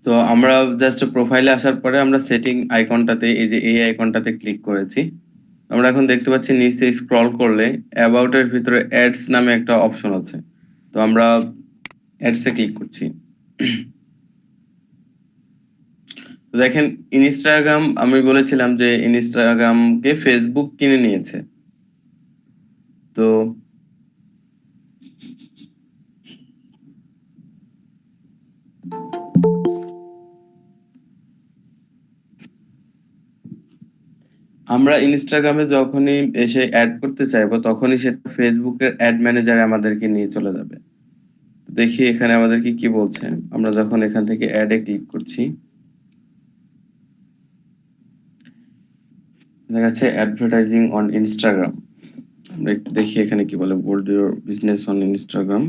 তো আমরা জাস্ট প্রোফাইলে আসার পরে আমরা সেটিং আইকনটাতে, এই যে এই আইকনটাতে ক্লিক করেছি। আমরা এখন দেখতে পাচ্ছি নিচে স্ক্রল করলে অ্যাবাউট এর ভিতরে অ্যাডস নামে একটা অপশন আছে। তো আমরা অ্যাডস এ ক্লিক করছি। তো দেখেন ইনস্টাগ্রাম, আমি বলেছিলাম যে ইনস্টাগ্রামকে ফেসবুক কিনে নিয়েছে। তো আমরা ইনস্টাগ্রামে যখনই এসে অ্যাড করতে চাইবো তখনই সেটা ফেসবুকের অ্যাড ম্যানেজারে আমাদেরকে নিয়ে চলে যাবে। দেখি এখানে আমাদেরকে কি বলছে। আমরা যখন এখান থেকে অ্যাড এ ক্লিক করছি দেখা যাচ্ছে অ্যাডভার্টাইজিং অন ইনস্টাগ্রাম। আমরা একটু দেখি এখানে কি বলে, bold your business on Instagram.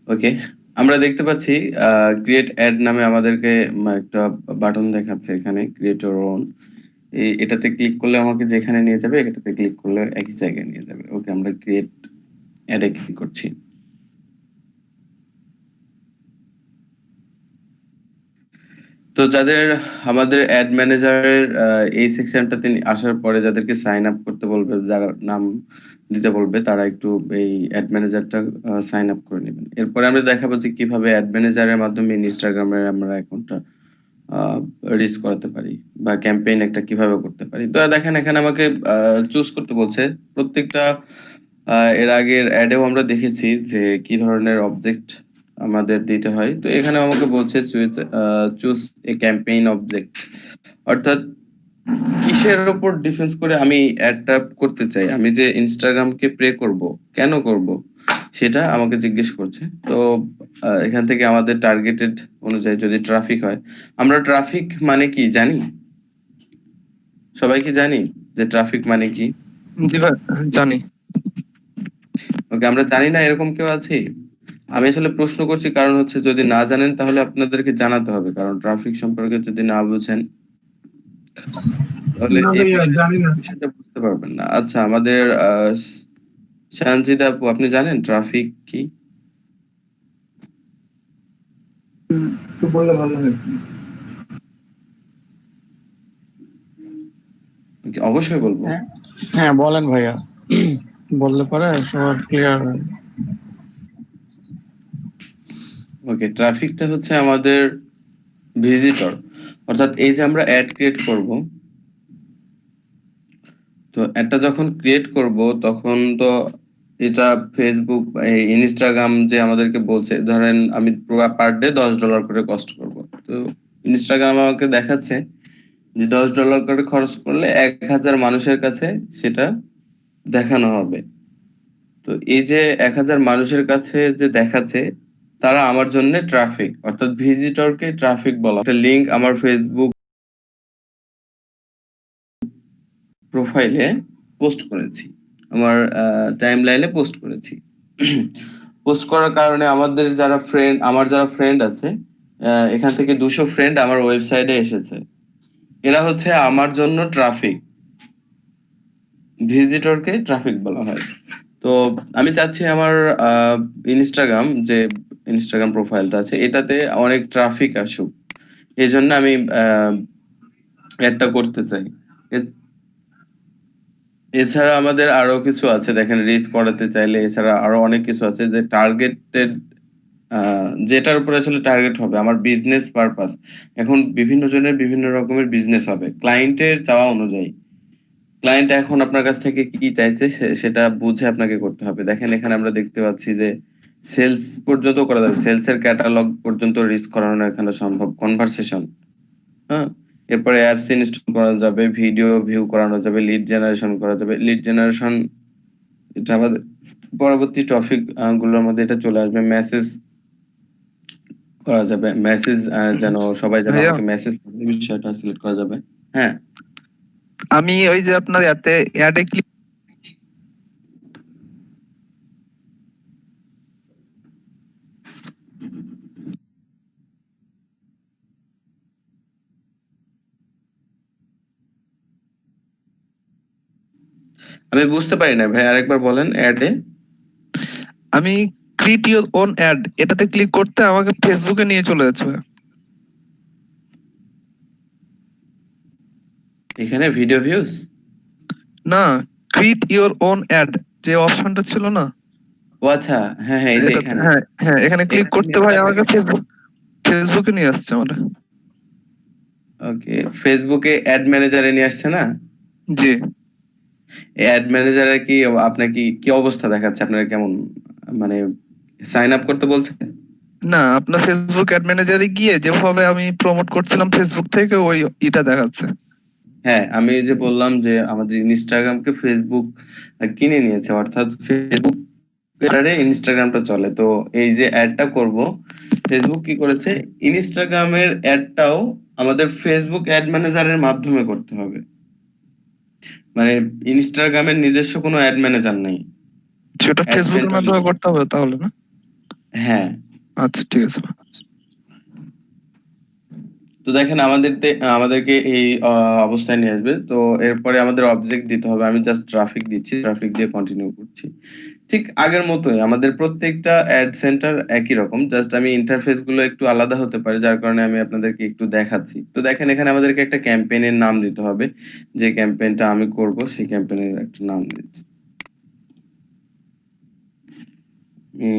Okay, আমরা দেখতে পাচ্ছি ক্রিয়েট অ্যাড নামে আমাদেরকে একটা বাটন দেখাচ্ছে এখানে, ক্রিয়েট ইওর ওন। এটাতে ক্লিক করলে আমাকে যেখানে নিয়ে যাবে, এটাতে ক্লিক করলে একই জায়গায় নিয়ে যাবে। ওকে, আমরা ক্রিয়েট অ্যাডে ক্লিক করছি। তো যাদের আমাদের অ্যাড ম্যানেজারের এই সেকশনটাতে আসার পরে যাদেরকে সাইন আপ করতে বলবে, যারা নাম দিতে বলবে, তারা একটু এই অ্যাড ম্যানেজারটা সাইন আপ করে নেবেন। এরপরে আমরা দেখাবো যে কিভাবে অ্যাড ম্যানেজারের মাধ্যমে ইনস্টাগ্রামের আমরা অ্যাকাউন্টটা রিচ করাতে পারি বা ক্যাম্পেইন একটা কিভাবে করতে পারি। তো দেখেন এখানে আমাকে চুজ করতে বলছে প্রত্যেকটা এর আগের অ্যাডেও আমরা দেখেছি যে কি ধরনের অবজেক্ট আমাদের দিতে হয়। তো এখানে আমাকে বলছে চুজ এ ক্যাম্পেইন অবজেক্ট, অর্থাৎ কিসের উপর ডিফেন্স করে আমি অ্যাডটা করতে চাই, আমি যে ইনস্টাগ্রামকে প্রে করব, কেন করব, সেটা আমাকে জিজ্ঞেস করছে। তো এখান থেকে আমাদের টার্গেটেড অনুযায়ী যদি ট্রাফিক হয়, আমরা ট্রাফিক মানে কি জানি? সবাই কি জানি যে ট্রাফিক মানে কি? জি ভাই, জানি। ওকে, আমরা জানি না এরকম কেউ আছে? আমি আসলে প্রশ্ন করছি কারণ হচ্ছে যদি না জানেন তাহলে আপনাদেরকে জানাতে হবে, কারণ ট্রাফিক সম্পর্কে যদি না বুঝেন তাহলে এই বিষয়টা বুঝতে পারবেন না। আচ্ছা, আমাদের সানজিদা আপু, আপনি জানেন ট্রাফিক কি? একটু বললে ভালো হয়। অবশ্যই বলবো। হ্যাঁ বলেন ভাইয়া, বললে পরে সবার ক্লিয়ার হয়। ওকে, ট্রাফিকটা হচ্ছে আমাদের ভিজিটর, অর্থাৎ এই যে আমরা অ্যাড ক্রিয়েট করব, তো অ্যাডটা যখন ক্রিয়েট করব তখন তো এটা ফেসবুক, ইনস্টাগ্রাম যে আমাদেরকে বলছে, ধরেন আমি পার ডে $10 করে কস্ট করব, তো ইনস্টাগ্রাম আমাকে দেখাচ্ছে যে $10 করে খরচ করলে 1000 মানুষের কাছে সেটা দেখানো হবে। তো এই যে 1000 মানুষের কাছে যে দেখাচ্ছে, তারা আমার জন্য ট্রাফিক, অর্থাৎ ভিজিটরকে ট্রাফিক বলা। একটা লিংক আমার ফেসবুক প্রোফাইলে পোস্ট করেছি, আমার টাইমলাইনে পোস্ট করেছি। পোস্ট করার কারণে আমাদের যারা ফ্রেন্ড, আমার যারা ফ্রেন্ড আছে, এখান থেকে 200 ফ্রেন্ড আমার ওয়েবসাইটে এসেছে, এরা হচ্ছে আমার জন্য ট্রাফিক। ভিজিটরকে ট্রাফিক বলা হয়। তো আমি চাচ্ছি আমার ইনস্টাগ্রাম, যে ইনস্টাগ্রাম প্রোফাইলটা আছে, এটাতে অনেক ট্রাফিক আসুক, এই জন্য আমি একটা করতে চাই। এছাড়া আমাদের আরো কিছু আছে, দেখেন রিচ করাতে চাইলে এছাড়া আরো অনেক কিছু আছে, যে টার্গেটেড, যেটার উপর আসলে টার্গেট হবে আমার বিজনেস পারপাস। এখন বিভিন্ন জনের বিভিন্ন রকমের বিজনেস হবে, ক্লায়েন্টের চাওয়া অনুযায়ী। ক্লায়েন্ট এখন আপনার কাছ থেকে কি চাইছে সেটা বুঝে আপনাকে করতে হবে। দেখেন এখানে আমরা দেখতে পাচ্ছি যে সেলস পর্যন্ত করা যাবে, সেলস এর ক্যাটালগ পর্যন্ত রিচ করানো এখানে সম্ভব, কনভারসেশন, হ্যাঁ। এরপরে অ্যাপস ইনস্টল করা যাবে, ভিডিও ভিউ করানো যাবে, লিড জেনারেশন করা যাবে। লিড জেনারেশন এটা আমাদের পরবর্তী টপিক গুলোর মধ্যে এটা চলে আসবে। মেসেজ করা যাবে, মেসেজ যেন সবাই যেন ভাইয়া, আমাকে মেসেজ করে, বিষয়টা সিলেক্ট করা যাবে। হ্যাঁ, আমি ওই যে আপনার অ্যাডে ক্লিক আমি বুঝতে পারি না ভাই, আরেকবার বলেন। অ্যাডে আমি ক্রিয়েট ইওর ওন অ্যাড এটাতে ক্লিক করতে আমাকে ফেসবুকে নিয়ে চলে যাচ্ছে ভাইয়া। এখানে ভিডিও ভিউজ, না, ক্রিয়েট ইওর ওন অ্যাড যে অপশনটা ছিল না, ও আচ্ছা, হ্যাঁ হ্যাঁ, এই যে এখানে। হ্যাঁ হ্যাঁ, এখানে ক্লিক করতে ভাই আমাকে ফেসবুকে নিয়ে আসছে আমাদের। ওকে, ফেসবুকে অ্যাড ম্যানেজারে নিয়ে আসছে না? জি। অ্যাড ম্যানেজারে কি আপনার কি অবস্থা দেখাচ্ছে, আপনার কেমন, মানে সাইন আপ করতে বলছে? না, আপনার ফেসবুক অ্যাড ম্যানেজারে গিয়ে যেভাবে আমি প্রমোট করছিলাম ফেসবুক থেকে ওই এটা দেখাচ্ছে। হ্যাঁ, আমি যে বললাম যে আমাদের ইনস্টাগ্রামকে ফেসবুক কিনে নিয়েছে, অর্থাৎ ফেসবুক ইনস্টাগ্রামটা চলে। তো এই যে অ্যাডটা করব, ফেসবুক কি করেছে, ইনস্টাগ্রামের অ্যাডটাও আমাদের ফেসবুক অ্যাড ম্যানেজারের মাধ্যমে করতে হবে। মানে ইনস্টাগ্রামের নিজস্ব কোনো অ্যাড ম্যানেজার নেই, সেটা অ্যাড ফেসবুকের সেন্টার মাধ্যমে নেই। করতে হবে তাহলে, না? হ্যাঁ, আচ্ছা ঠিক আছে। তো দেখেন আমাদেরকে এই অবস্থায় নিয়ে আসবে। তো এরপরে আমাদের অবজেক্ট দিতে হবে। আমি জাস্ট ট্রাফিক দিচ্ছি, ট্রাফিক দিয়ে কন্টিনিউ করছি। ঠিক আগের মতোই আমাদের প্রত্যেকটা অ্যাড সেন্টার একই রকম, জাস্ট আমি ইন্টারফেস গুলো একটু আলাদা হতে পারে, যার কারণে আমি আপনাদেরকে একটু দেখাচ্ছি। তো দেখেন এখানে আমাদেরকে একটা ক্যাম্পেইনের নাম দিতে হবে। যে ক্যাম্পেইনটা আমি করব সেই ক্যাম্পেইনের একটা নাম দিচ্ছি।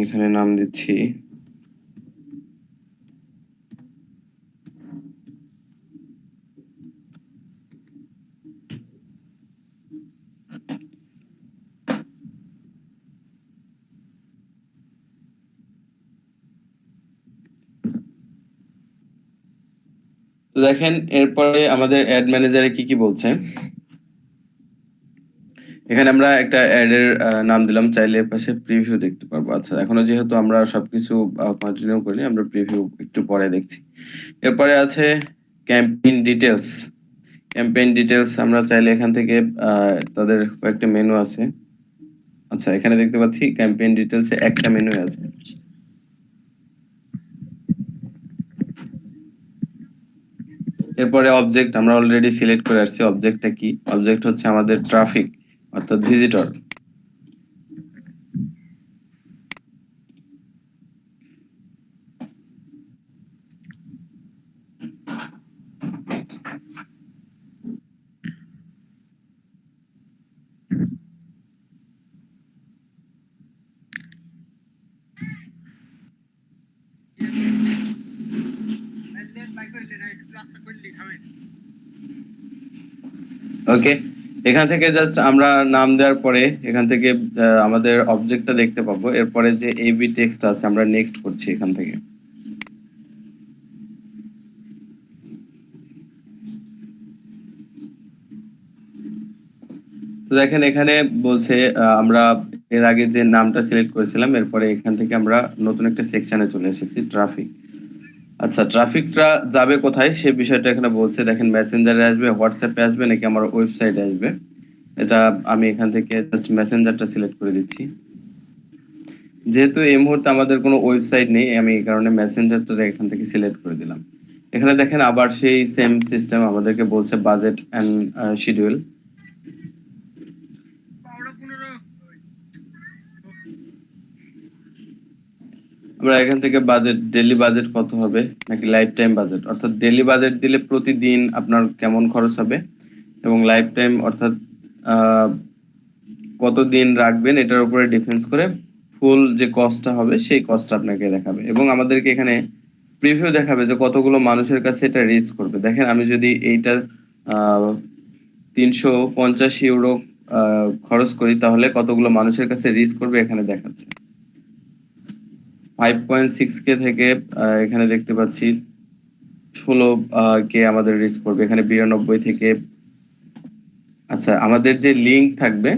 এখানে নাম দিচ্ছি তো দেখেন এরপরে আমাদের অ্যাড ম্যানেজারে কি কি বলছে। এখানে আমরা একটা অ্যাড এর নাম দিলাম, চাইলে পাশে প্রিভিউ দেখতে পারবো। আচ্ছা, এখনো যেহেতু আমরা সবকিছু কন্টিনিউ করিনি, আমরা প্রিভিউ একটু পরে দেখছি। এরপরে আছে ক্যাম্পেইন ডিটেলস। ক্যাম্পেইন ডিটেলস আমরা চাইলে এখান থেকে তাদের কয়েকটা মেনু আছে। আচ্ছা, এখানে দেখতে পাচ্ছি ক্যাম্পেইন ডিটেলস এ একটা মেনু আছে। এরপরে অবজেক্ট আমরা অলরেডি সিলেক্ট করে আসছি। অবজেক্টটা কি? অবজেক্ট হচ্ছে আমাদের ট্রাফিক অর্থাৎ ভিজিটর। ওকে, এখান থেকে জাস্ট আমরা নাম দেওয়ার পরে এখান থেকে আমাদের অবজেক্টটা দেখতে পাবো। এরপরে যে এবি টেক্সট আছে আমরা নেক্সট করছি এখান থেকে। তো দেখেন এখানে বলছে আমরা এর আগে যে নামটা সিলেক্ট করেছিলাম, এরপরে এখান থেকে আমরা নতুন একটা সেকশনে চলে এসেছি, ট্রাফিক। আচ্ছা, ট্রাফিকটা যাবে কোথায় সে বিষয়টা এখানে বলছে। দেখেন মেসেঞ্জারে আসবে, হোয়াটসঅ্যাপে আসবে, নাকি আমার ওয়েবসাইটে আসবে। এটা আমি এখান থেকে জাস্ট মেসেঞ্জারটা সিলেক্ট করে দিচ্ছি। যেহেতু এই মুহূর্তে আমাদের কোনো ওয়েবসাইট নেই, আমি এই কারণে মেসেঞ্জারটা এখান থেকে সিলেক্ট করে দিলাম। এখানে দেখেন আবার সেই সেম সিস্টেম আমাদেরকে বলছে বাজেট এন্ড শিডিউল। আমরা এখান থেকে বাজেট, ডেইলি বাজেট কত হবে নাকি লাইফ টাইম বাজেট, অর্থাৎ ডেইলি বাজেট দিলে প্রতিদিন আপনার কেমন খরচ হবে, এবং লাইফ টাইম অর্থাৎ কতদিন রাখবেন এটার উপরে ডিফেন্স করে ফুল যে কস্টটা হবে সেই কস্টটা আপনাকে দেখাবে। এবং আমাদেরকে এখানে প্রিভিউ দেখাবে যে কতগুলো মানুষের কাছে এটা রিচ করবে। দেখেন আমি যদি এইটা 350 ইউরো খরচ করি তাহলে কতগুলো মানুষের কাছে রিচ করবে এখানে দেখাচ্ছে। 5.6K থেকে এখানে দেখতে পাচ্ছি 16K আমাদের রিচ করবে। এখানে 92 থেকে। আচ্ছা, আমাদের যে লিংক থাকবে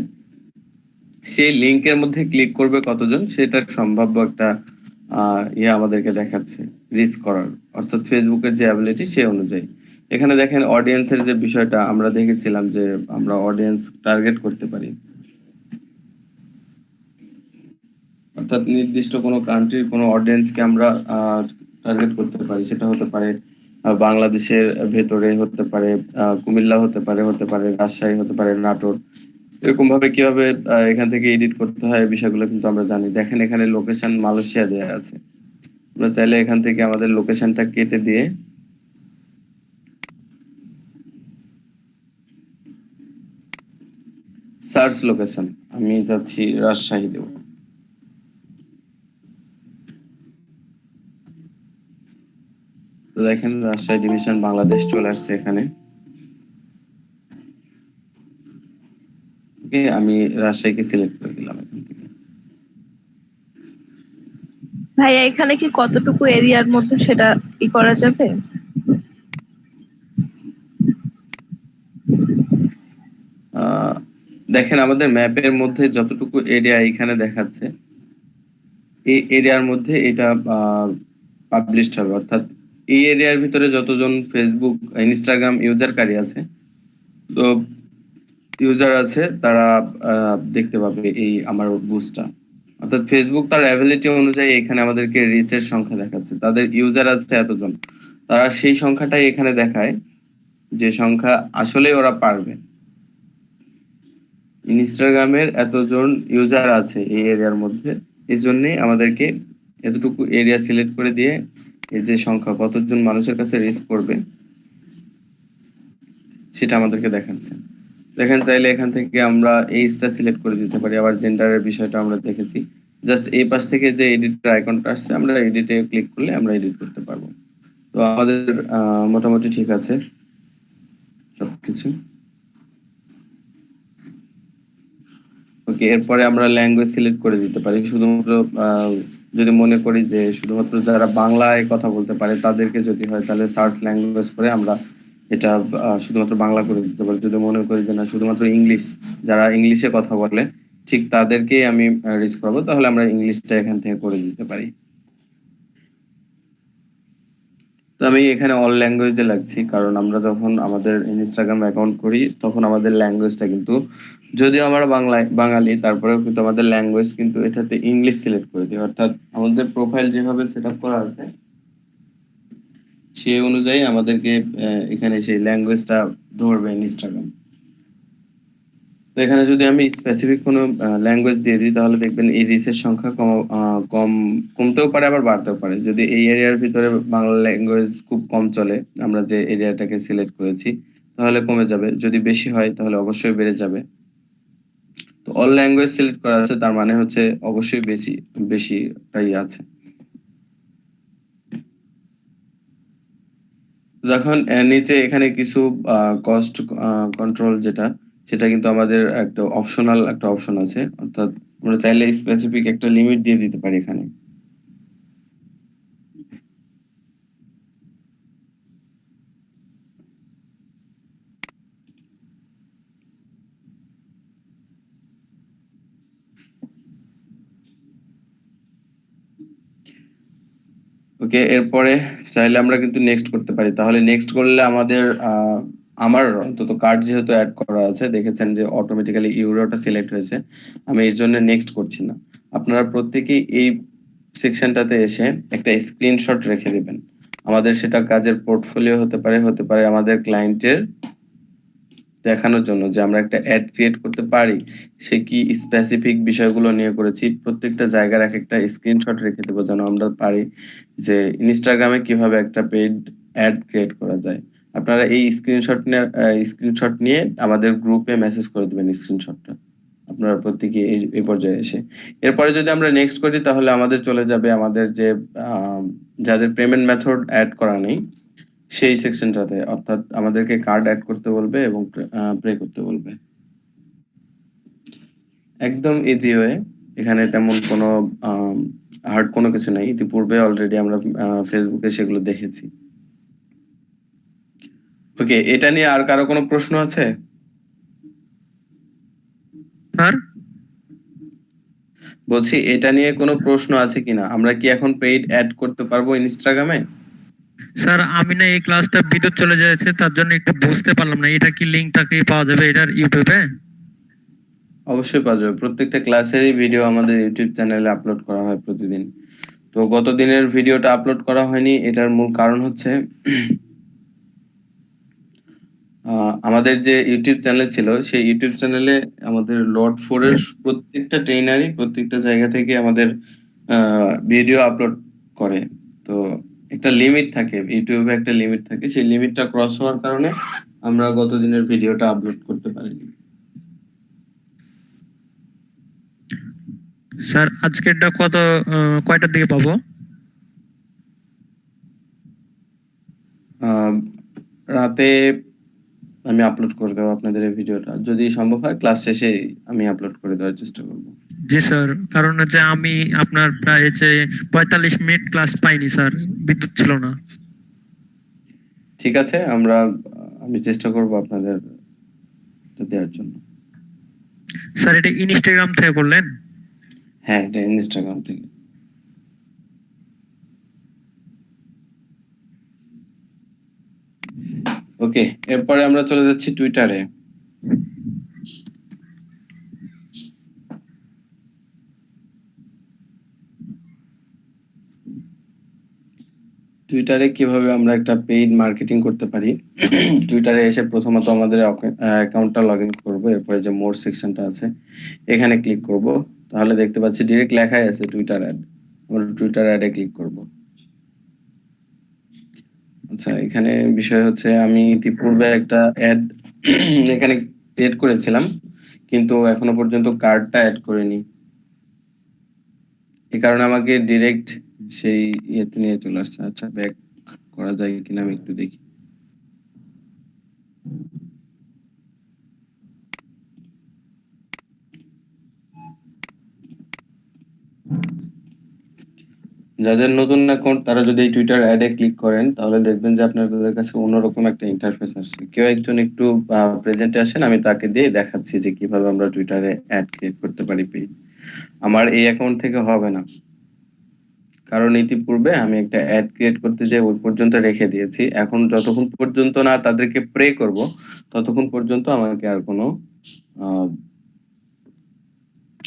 সেই লিংকের মধ্যে ক্লিক করবে কতজন সেটার সম্ভাব্য একটা আমাদেরকে দেখাচ্ছে রিচ করার, অর্থাৎ ফেসবুকের যে অ্যাবিলিটি সে অনুযায়ী। এখানে দেখেন অডিয়েন্সের যে বিষয়টা আমরা দেখেছিলাম যে আমরা অডিয়েন্স টার্গেট করতে পারি, অর্থাৎ নির্দিষ্ট কোনো কান্ট্রির কোনো অডিয়েন্সকে আমরা টার্গেট করতে পারি। সেটা হতে পারে বাংলাদেশের ভেতরে, হতে পারে কুমিল্লা, হতে পারে রাজশাহী, হতে পারে নাটোর। এরকম ভাবে কিভাবে এখান থেকে এডিট করতে হয় এই বিষয়গুলো কিন্তু আমরা জানি। দেখেন এখানে লোকেশন মালয়েশিয়া দেয়া আছে। আমরা চাইলে এখান থেকে আমাদের লোকেশনটা কেটে দিয়ে সার্চ লোকেশন আমি যাচ্ছি রাজশাহী দেব। তো দেখেন রাজশাহী ডিভিশন বাংলাদেশ চলে আসছে এখানে। ওকে, আমি রাজশাহীকে সিলেক্ট করে দিলাম এখান থেকে। ভাইয়া এখানে কি কতটুকু এরিয়ার মধ্যে সেটা ই করা যাবে? দেখেন আমাদের ম্যাপের মধ্যে যতটুকু এরিয়া এখানে দেখাচ্ছে এই এরিয়ার মধ্যে এটা পাবলিশড হবে, অর্থাৎ এই এরিয়ার ভিতরে যতজন ফেসবুক ইনস্টাগ্রাম ইউজারকারী আছে, তো ইউজার আছে, তারা দেখতে পাবে এই আমার বুস্টটা। অর্থাৎ ফেসবুক তার অ্যাবিলিটি অনুযায়ী এখানে আমাদেরকে রিচের সংখ্যা দেখাচ্ছে, তাদের ইউজার আছে এতজন, তারা সেই সংখ্যাটাই এখানে দেখায় যে সংখ্যা আসলে ওরা পারবে। ইনস্টাগ্রামের এতজন ইউজার আছে এই এরিয়ার মধ্যে, এই জন্যই আমাদেরকে এতটুকু এরিয়া সিলেক্ট করে দিয়ে এই যে সংখ্যা কতজন মানুষের কাছে রিচ করবে সেটা আমাদেরকে দেখাচ্ছে। দেখেন চাইলে এখান থেকে আমরা এইজটা সিলেক্ট করে দিতে পারি, আবার জেন্ডারের বিষয়টা আমরা দেখেছি। জাস্ট এই পাশ থেকে যে এডিটর আইকনটা আসছে আমরা এডিটে ক্লিক করলে আমরা এডিট করতে পারবো। তো আমাদের মোটামুটি ঠিক আছে সবকিছু। ওকে, এরপরে আমরা ল্যাঙ্গুয়েজ সিলেক্ট করে দিতে পারি। শুধুমাত্র যদি মনে করি যে শুধুমাত্র যারা বাংলায় কথা বলতে পারে তাদেরকে যদি হয় তাহলে সার্চ ল্যাঙ্গুয়েজ করে আমরা এটা শুধুমাত্র বাংলা করে দিতে পারি। যদি মনে করি যে না শুধুমাত্র ইংলিশ, যারা ইংলিশে কথা বলে ঠিক তাদেরকেই আমি রিচ করবো, তাহলে আমরা ইংলিশটা এখান থেকে করে দিতে পারি। তো আমি এখানে অল ল্যাঙ্গুয়েজে লাগছি, কারণ আমরা যখন আমাদের ইনস্টাগ্রাম অ্যাকাউন্ট করি তখন আমাদের ল্যাঙ্গুয়েজটা কিন্তু, যদিও আমরা বাঙালি তারপরেও কিন্তু আমাদের ল্যাঙ্গুয়েজ কিন্তু এটাতে ইংলিশ সিলেক্ট করে দিই। অর্থাৎ আমাদের প্রোফাইল যেভাবে সেট আপ করা আছে সেই অনুযায়ী আমাদেরকে এখানে সেই ল্যাঙ্গুয়েজটা ধরবে ইনস্টাগ্রাম। তো এখানে যদি আমি স্পেসিফিক কোনো ল্যাঙ্গুয়েজ দিয়ে দিই তাহলে দেখবেন এই রিচের সংখ্যা কমতেও পারে আবার বাড়তেও পারে। যদি এই এরিয়ার ভিতরে বাংলা ল্যাঙ্গুয়েজ খুব কম চলে, আমরা যে এরিয়াটাকে সিলেক্ট করেছি, তাহলে কমে যাবে। যদি বেশি হয় তাহলে অবশ্যই বেড়ে যাবে। তো অল ল্যাঙ্গুয়েজ সিলেক্ট করা আছে তার মানে হচ্ছে অবশ্যই বেশিটাই আছে। যখন নিচে এখানে কিছু কস্ট কন্ট্রোল সেটা কিন্তু আমাদের একটা অপশনাল একটা অপশন আছে, অর্থাৎ আমরা চাইলে স্পেসিফিক একটা লিমিট দিয়ে দিতে পারি এখানে। ওকে, এরপরে চাইলে আমরা কিন্তু নেক্সট করতে পারি। তাহলে নেক্সট করলে আমাদের আমার অন্তত কার্ড যেহেতু অ্যাড করা আছে, দেখেছেন যে অটোমেটিক্যালি ইউরোটা সিলেক্ট হয়েছে, আমি এর জন্য নেক্সট করছি না। আপনারা প্রত্যেকেই এই সেকশনটাতে এসে একটা স্ক্রিনশট রেখে দিবেন। আমাদের সেটা কাজের পোর্টফোলিও হতে পারে আমাদের ক্লায়েন্টের দেখানোর জন্য যে আমরা একটা অ্যাড ক্রিয়েট করতে পারি, সে কি স্পেসিফিক বিষয়গুলো নিয়ে করেছি প্রত্যেকটা জায়গার এক একটা স্ক্রিনশট রেখে দেবো, যেন আমরা পারি যে ইনস্টাগ্রামে কিভাবে একটা পেইড অ্যাড ক্রিয়েট করা যায়। আপনারা এই স্ক্রিনশট নিয়ে আমাদের গ্রুপে মেসেজ করে দেবেন স্ক্রিনশটটা আপনারা প্রত্যেকে এই পর্যায়ে এসে। এরপরে যদি আমরা নেক্সট করি তাহলে আমাদের চলে যাবে আমাদের যে যাদের পেমেন্ট মেথড অ্যাড করা নেই সেই সেকশনটাতে, অর্থাৎ আমাদেরকে কার্ড অ্যাড করতে বলবে এবং পে করতে বলবে। একদম ইজি ওয়ে, এখানে তেমন কোনো হার্ড কোনো কিছু নাই। ইতিপূর্বে অলরেডি আমরা ফেসবুকে সেগুলো দেখেছি। ওকে, এটা নিয়ে আর কারো কোনো প্রশ্ন আছে? স্যার বলছি এটা নিয়ে কোনো প্রশ্ন আছে কিনা? আমরা কি এখন পেইড অ্যাড করতে পারবো ইনস্টাগ্রামে? স্যার আমি না এই ক্লাসটা বিদ্যুৎ চলে যাচ্ছে তার জন্য একটু বুঝতে পারলাম না, এটা কি লিংকটা কি পাওয়া যাবে এটার ইউটিউবে? অবশ্যই পাওয়া যাবে। প্রত্যেকটা ক্লাসেরই ভিডিও আমাদের ইউটিউব চ্যানেলে আপলোড করা হয় প্রতিদিন। তো গত দিনের ভিডিওটা আপলোড করা হয়নি, এটার মূল কারণ হচ্ছে আমাদের যে ইউটিউব চ্যানেল ছিল সেই ইউটিউব চ্যানেলে আমাদের লর্ড 4 এর প্রত্যেকটা ট্রেনারই প্রত্যেকটা জায়গা থেকে আমাদের ভিডিও আপলোড করে। তো একটা লিমিট থাকে, ইউটিউবে একটা লিমিট থাকে, সেই লিমিটটা ক্রস হওয়ার কারণে আমরা গত দিনের ভিডিওটা আপলোড করতে পারিনি। স্যার আজকেরটা কয়টার দিকে পাবো? রাতে আমি আপলোড করে দেবো আপনাদের এই ভিডিওটা, যদি সম্ভব হয় ক্লাস শেষে আমি আপলোড করে দেওয়ার চেষ্টা করব। জি স্যার, কারণ হচ্ছে আমি আপনার প্রায় হচ্ছে 45 মিনিট ক্লাস পাইনি স্যার, বিদ্যুৎ ছিল না। ঠিক আছে, আমি চেষ্টা করব আপনাদের দেওয়ার জন্য। স্যার এটা ইনস্টাগ্রাম থেকে করলেন? হ্যাঁ, এটা ইনস্টাগ্রাম থেকে। ওকে, এরপরে আমরা চলে যাচ্ছি টুইটারে। টুইটারে কিভাবে আমরা একটা পেইড মার্কেটিং করতে পারি। টুইটারে এসে প্রথমত আমাদের অ্যাকাউন্টটা লগ ইন করবো, এরপরে যে মোর সেকশনটা আছে এখানে ক্লিক করব, তাহলে দেখতে পাচ্ছি ডিরেক্ট লেখাই আছে টুইটার অ্যাড। আমরা টুইটার অ্যাডে ক্লিক করব। আচ্ছা, এখানে বিষয় হচ্ছে আমি ইতিপূর্বে একটা অ্যাড এখানে ক্রিয়েট করেছিলাম, কিন্তু এখনো পর্যন্ত কার্ডটা অ্যাড করিনি। এই কারণে আমাকে ডিরেক্ট সেই ইয়েতে নিয়ে চলে আসছে। আচ্ছা, ব্যাক করা যায় কিনা আমি একটু দেখি। যাদের নতুন অ্যাকাউন্ট তারা যদি এই টুইটার অ্যাডে ক্লিক করেন তাহলে দেখবেন যে আপনাদের কাছে অন্যরকম একটা ইন্টারফেস আসছে। কেউ একজন একটু প্রেজেন্টে আসেন, আমি তাকে দিয়ে দেখাচ্ছি যে কিভাবে আমরা টুইটারে অ্যাড ক্রিয়েট করতে পারি পেজ। আমার এই অ্যাকাউন্ট থেকে হবে না, কারণ ইতিপূর্বে আমি একটা অ্যাড ক্রিয়েট করতে যে ওই পর্যন্ত রেখে দিয়েছি। এখন যতক্ষণ পর্যন্ত না তাদেরকে প্রে করব ততক্ষণ পর্যন্ত আমাকে আর কোনো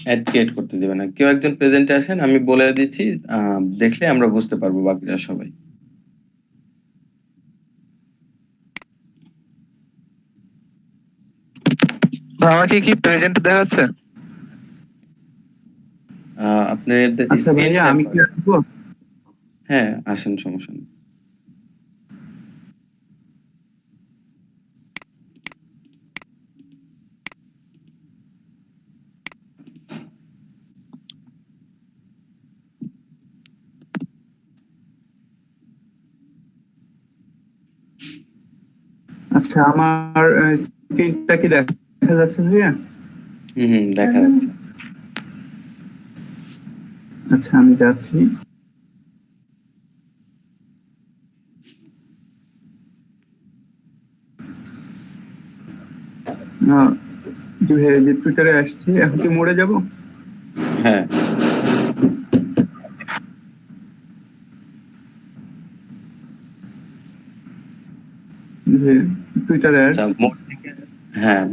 অ্যাড ক্রিয়েট করতে দেবে না। কেউ একজন প্রেজেন্টে আসেন, আমি বলে দিচ্ছি, দেখলে আমরা বুঝতে পারবো বাকিরা সবাই। আমাকে কি প্রেজেন্ট দেখাচ্ছে? আপনাদের আচ্ছা স্ক্রিন ভাইয়া, শেয়ার আমি কি করেন। আসবো? হ্যাঁ, আসেন, সমস্যা নেই। আচ্ছা, আমার স্ক্রিনটা কি দেখা যাচ্ছে ভাইয়া? দেখা যাচ্ছে। আচ্ছা, আমি যাচ্ছি। জি ভাইয়া, যে টুইটারে আসছি, এখন কি মোড়ে যাব? হ্যাঁ, টুইটারে আচ্ছা,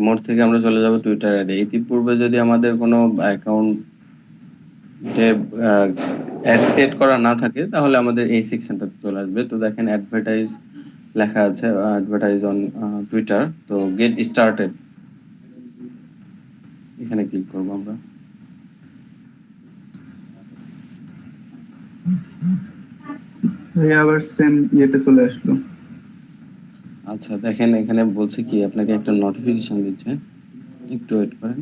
মোড় থেকে আমরা চলে যাব টুইটার অ্যাডে। ইতিপূর্বে যদি আমাদের কোনো অ্যাকাউন্টে অ্যাড ক্রিয়েট করা না থাকে তাহলে আমাদের এই সেকশনটাতে চলে আসবে। তো দেখেন অ্যাডভার্টাইজ লেখা আছে, অ্যাডভার্টাইজ অন টুইটার। তো গেট স্টার্টেড এখানে ক্লিক করব আমরা। ভাইয়া আবার সেম ইয়েতে চলে আসলো। আচ্ছা, দেখেন এখানে বলছে কি আপনাকে একটা নোটিফিকেশন দিচ্ছে, একটু ওয়েট করেন।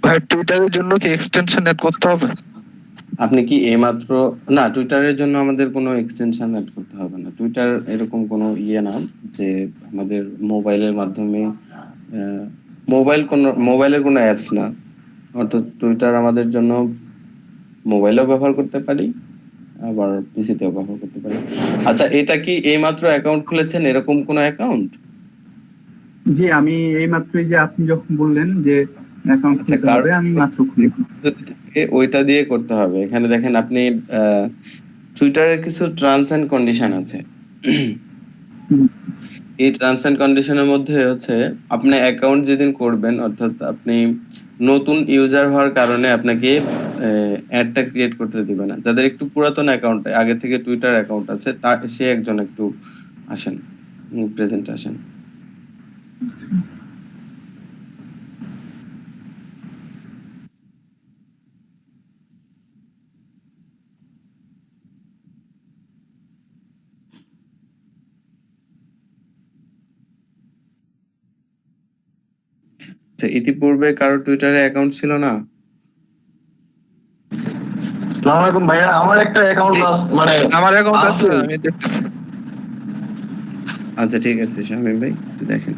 ভাই টুইটারের জন্য কি এক্সটেনশন অ্যাড করতে হবে? আপনি কি এইমাত্র, না, টুইটারের জন্য আমাদের কোনো এক্সটেনশন অ্যাড করতে হবে না। টুইটার এরকম কোনো ইয়ে না যে আমাদের মোবাইলের মাধ্যমে মোবাইলের কোনো অ্যাপস না। অর্থাৎ টুইটার আমাদের জন্য মোবাইলেও ব্যবহার করতে পারি, আবার পিসিতেও ব্যবহার করতে পারি। আচ্ছা, এটা কি এইমাত্র অ্যাকাউন্ট খুলেছেন এরকম কোনো অ্যাকাউন্ট? জি, আমি এই মাত্রই, যে আপনি যখন বললেন যে অ্যাকাউন্ট আচ্ছা, খুলতে হবে, আমি মাত্র খুলি। ওইটা দিয়ে করতে হবে। এখানে দেখেন আপনি টুইটারের কিছু টার্মস এন্ড কন্ডিশন আছে। এই টার্মস এন্ড কন্ডিশনের মধ্যে হচ্ছে আপনি অ্যাকাউন্ট যেদিন করবেন, অর্থাৎ আপনি নতুন ইউজার হওয়ার কারণে আপনাকে অ্যাডটা ক্রিয়েট করতে দিবে না। যাদের একটু পুরাতন অ্যাকাউন্ট, আগে থেকে টুইটার অ্যাকাউন্ট আছে, তার সে একজন একটু আসেন, প্রেজেন্ট আসেন। আচ্ছা, ইতিপূর্বে কারো টুইটারে অ্যাকাউন্ট ছিল না? আসসালামু আলাইকুম ভাইয়া, আমার একটা অ্যাকাউন্ট মানে আমার অ্যাকাউন্ট আছে, আছে। আমি দেখতেছি। আচ্ছা, ঠিক আছে শামীম ভাই, একটু দেখেন।